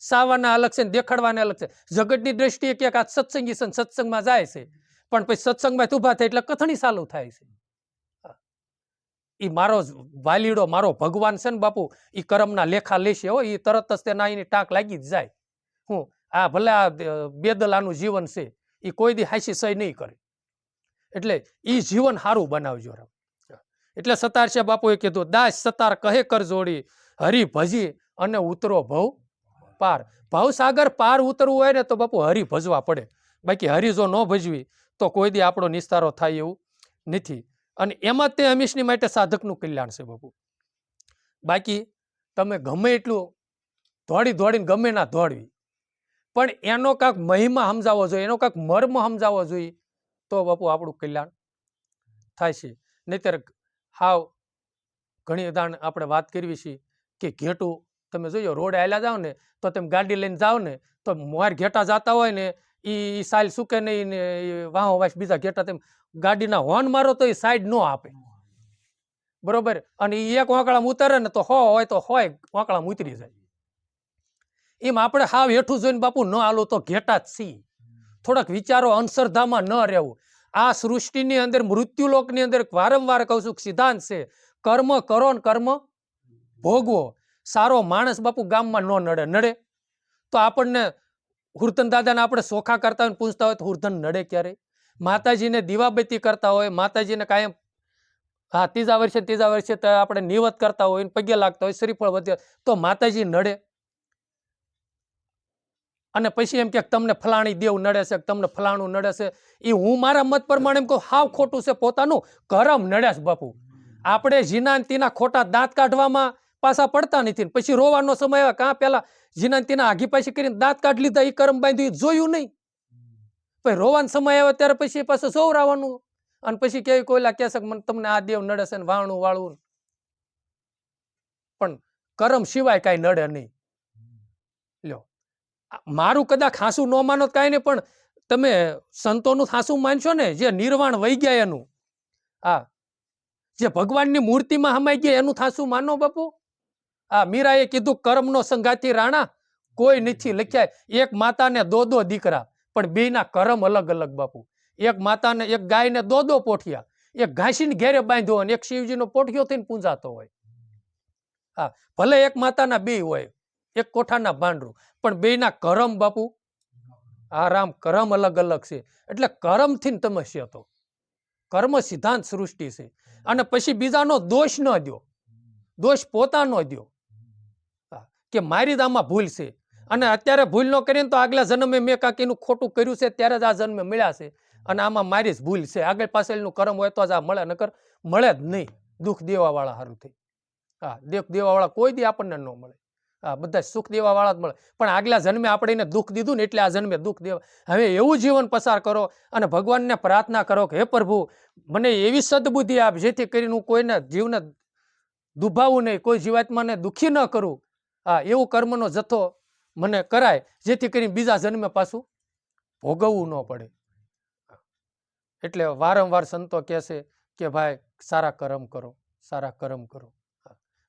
સાવાના અલગ છે ને દેખાડવાના અલગ છે. જગતની દ્રષ્ટિએ ક્યાંક આ સત્સંગી છે, સત્સંગમાં જાય છે, પણ પછી સત્સંગમાં ઉભા થાય એટલે કથણી ચાલુ થાય છે. એ મારો વાલીડો મારો ભગવાન છે ને બાપુ, એ કરમના લેખા લેશે હો, એ તરત જ તેના એની ટાંક લાગી જ જાય. હું આ ભલે આ બેદલાનું જીવન છે, એ કોઈ દી હાસી સહી નહીં કરે. એટલે એ જીવન સારું બનાવજો. એટલે સતારસિંહ બાપુએ કીધું, દાસ સતાર કહે કર જોડી, હરી ભજી અને ઉતરો ભવ પાર. ભવસાગર પાર ઉતરવું હોય ને તો બાપુ હરી ભજવા પડે, બાકી હરી જો ન ભજવી તો કોઈ દી આપણો નિસ્તારો થાય એવું નથી. અને એમાં તે હંમેશની માટે સાધકનું કલ્યાણ છે બાપુ. બાકી તમે ગમે એટલું દોડી દોડીને ગમે ના દોડવી, પણ એનો કાંક મહિમા સમજાવવો જોઈએ, એનો કાંક મર્મ સમજાવવો જોઈએ તો બાપુ આપણું કલ્યાણ થાય છે. નહીતર હાવ ઘણી ઉદાહરણ આપણે વાત કરવી છે કે ઘેટું તમે જોયો રોડ આવેલા જાઓ ને તો તમે ગાડી લઈને જાઓ ને તો મોર ઘેટા જતા હોય ને એ સાઈલ સુકે નહીં ને વાહો વાસ બીજા ઘેટા તેમ ગાડીના હોર્ન મારો તો એ સાઈડ ન આપે, બરોબર. અને એ એક વાંકળામાં ઉતરે ને તો હોય તો હોય વાંકળામાં ઉતરી જાય. એમ આપણે હાવ હેઠું જોઈને બાપુ ન હાલું તો ઘેટા જ સી. થોડાક વિચારો અંધશ્રદ્ધામાં ન રહેવું. આ સૃષ્ટિની અંદર મૃત્યુલોકની અંદર વારંવાર કહું છું સિદ્ધાંત છે, કર્મ કરો ને કર્મ ભોગવો. સારો માણસ બાપુ ગામમાં ન નડે, નડે તો આપણને હુરધન દાદાને આપણે સોખા કરતા હોય પૂછતા હોય તો હુરધન નડે ક્યારે? માતાજીને દીવાબત્તી કરતા હોય, માતાજીને કાયમ ત્રીજા વર્ષે આપણે નિવત કરતા હોય, પગે લાગતા હોય, શ્રીફળ વધે તો માતાજી નડે? અને પછી એમ કે તમને ફલાણી દેવ નડે છે, તમને ફલાણું નડે છે. એ હું મારા મત પ્રમાણે એમ કહું હાવ ખોટું છે, પોતાનું કરમ નડ્યા છે બાપુ. આપણે જીનાંતીના ખોટા દાંત કાઢવામાં પાછા પડતા નથી, પછી રોવાનો સમય આવે કાં પેલા જીનાંતીના આઘી પાછી કરીને દાંત કાઢી લીધા, એ કરમ બાંધ્યું જોયું નહીં, પછી રોવાનો સમય આવે ત્યારે પછી પાછું સૌરાવાનું અને પછી કેવી કોઈલા કહેશે મને તમને આ દેવ નડે છે ને વાણું વાળું, પણ કરમ સિવાય કાંઈ નડે નહીં. લ્યો મારું કદાચ હાસું ન માનો કાંઈ નહીં, પણ તમે સંતોનું હાસું માનશો ને, જે નિર્વાણ વહી ગયા એનું, જે ભગવાનની મૂર્તિમાં હમાઈ ગયા એનું થાસું માનો બાપુ. મીરાએ કીધું કર્મનો સંગાથી રાણા કોઈ નથી લખ્યા. એક માતાને દો દીકરા પણ બેના કર્મ અલગ અલગ બાપુ. એક માતાને એક ગાયને દો પોઠિયા, એક ઘાસીને ઘેરે બાંધ્યો અને એક શિવજીનો પોઠિયો થઈને પૂંજાતો હોય. ભલે એક માતાના બે હોય, એક કોઠાના ભાંડરું, પણ બેના કર્મ બાપુ રામ કર્મ અલગ અલગ છે. એટલે કર્મથી તમે છે તો કર્મ સિદ્ધાંત સૃષ્ટિ છે. અને પછી બીજાનો દોષ ન દો, દોષ પોતાનો દો કે મારી જ આમાં ભૂલ છે, અને અત્યારે ભૂલ ન કરીને તો આગલા જન્મે મેં કાકીનું ખોટું કર્યું છે ત્યારે જ આ જન્મે મળ્યા છે, અને આમાં મારી જ ભૂલ છે. આગળ પાછળનું કર્મ હોય તો જ આ મળે, નકર મળે જ નહીં. દુઃખ દેવા વાળા સારું થઈ, દુઃખ દેવા વાળા કોઈ દી આપણને ન મળે. બધા સુખ દેવા વાળા જ મળે, પણ આગલા જન્મે આપણે એને દુઃખ દીધું ને એટલે આ જન્મે દુઃખ દેવા. હવે એવું જીવન પસાર કરો અને ભગવાનને પ્રાર્થના કરો કે હે પ્રભુ મને એવી સદબુદ્ધિ આપ જેથી કરીને હું કોઈને જીવને દુભાવું નહીં, કોઈ જીવાત્માને દુઃખી ન કરું. એવું કર્મનો જથ્થો મને કરાય જેથી કરીને બીજા જન્મે પાછું ભોગવવું ન પડે. એટલે વારંવાર સંતો કહે છે કે ભાઈ સારા કર્મ કરો, સારા કર્મ કરો.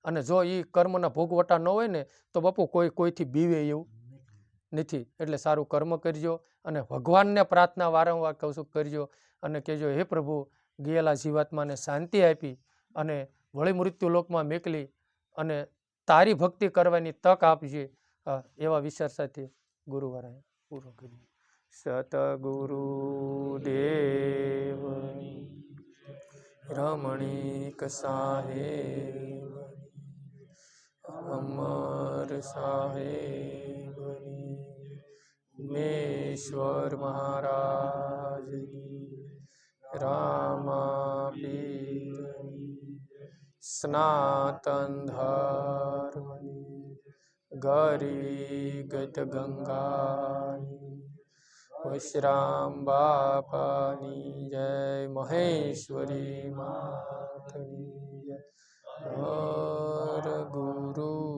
અને જો એ કર્મના ભોગવટા ન હોય ને તો બાપુ કોઈથી બીવે એવું નથી. એટલે સારું કર્મ કરજો અને ભગવાનને પ્રાર્થના વારંવાર કહું છું કરજો અને કહેજો હે પ્રભુ ગયેલા જીવાત્માને શાંતિ આપી અને વળી મૃત્યુ લોકમાં મેકલી અને તારી ભક્તિ કરવાની તક આપજે. એવા વિચાર સાથે ગુરુવારે પૂરો કરીએ. સતગુરુ દેવ રમણીક સાહેબ અમર સાહેબની, મેશ્વર મહારાજની, રામા પીરની, સનાતન ધર્મની ગરી ગત ગંગાની વિશ્રામ બાપાની જય મહેશ્વરી માતની જય હર ગુરુ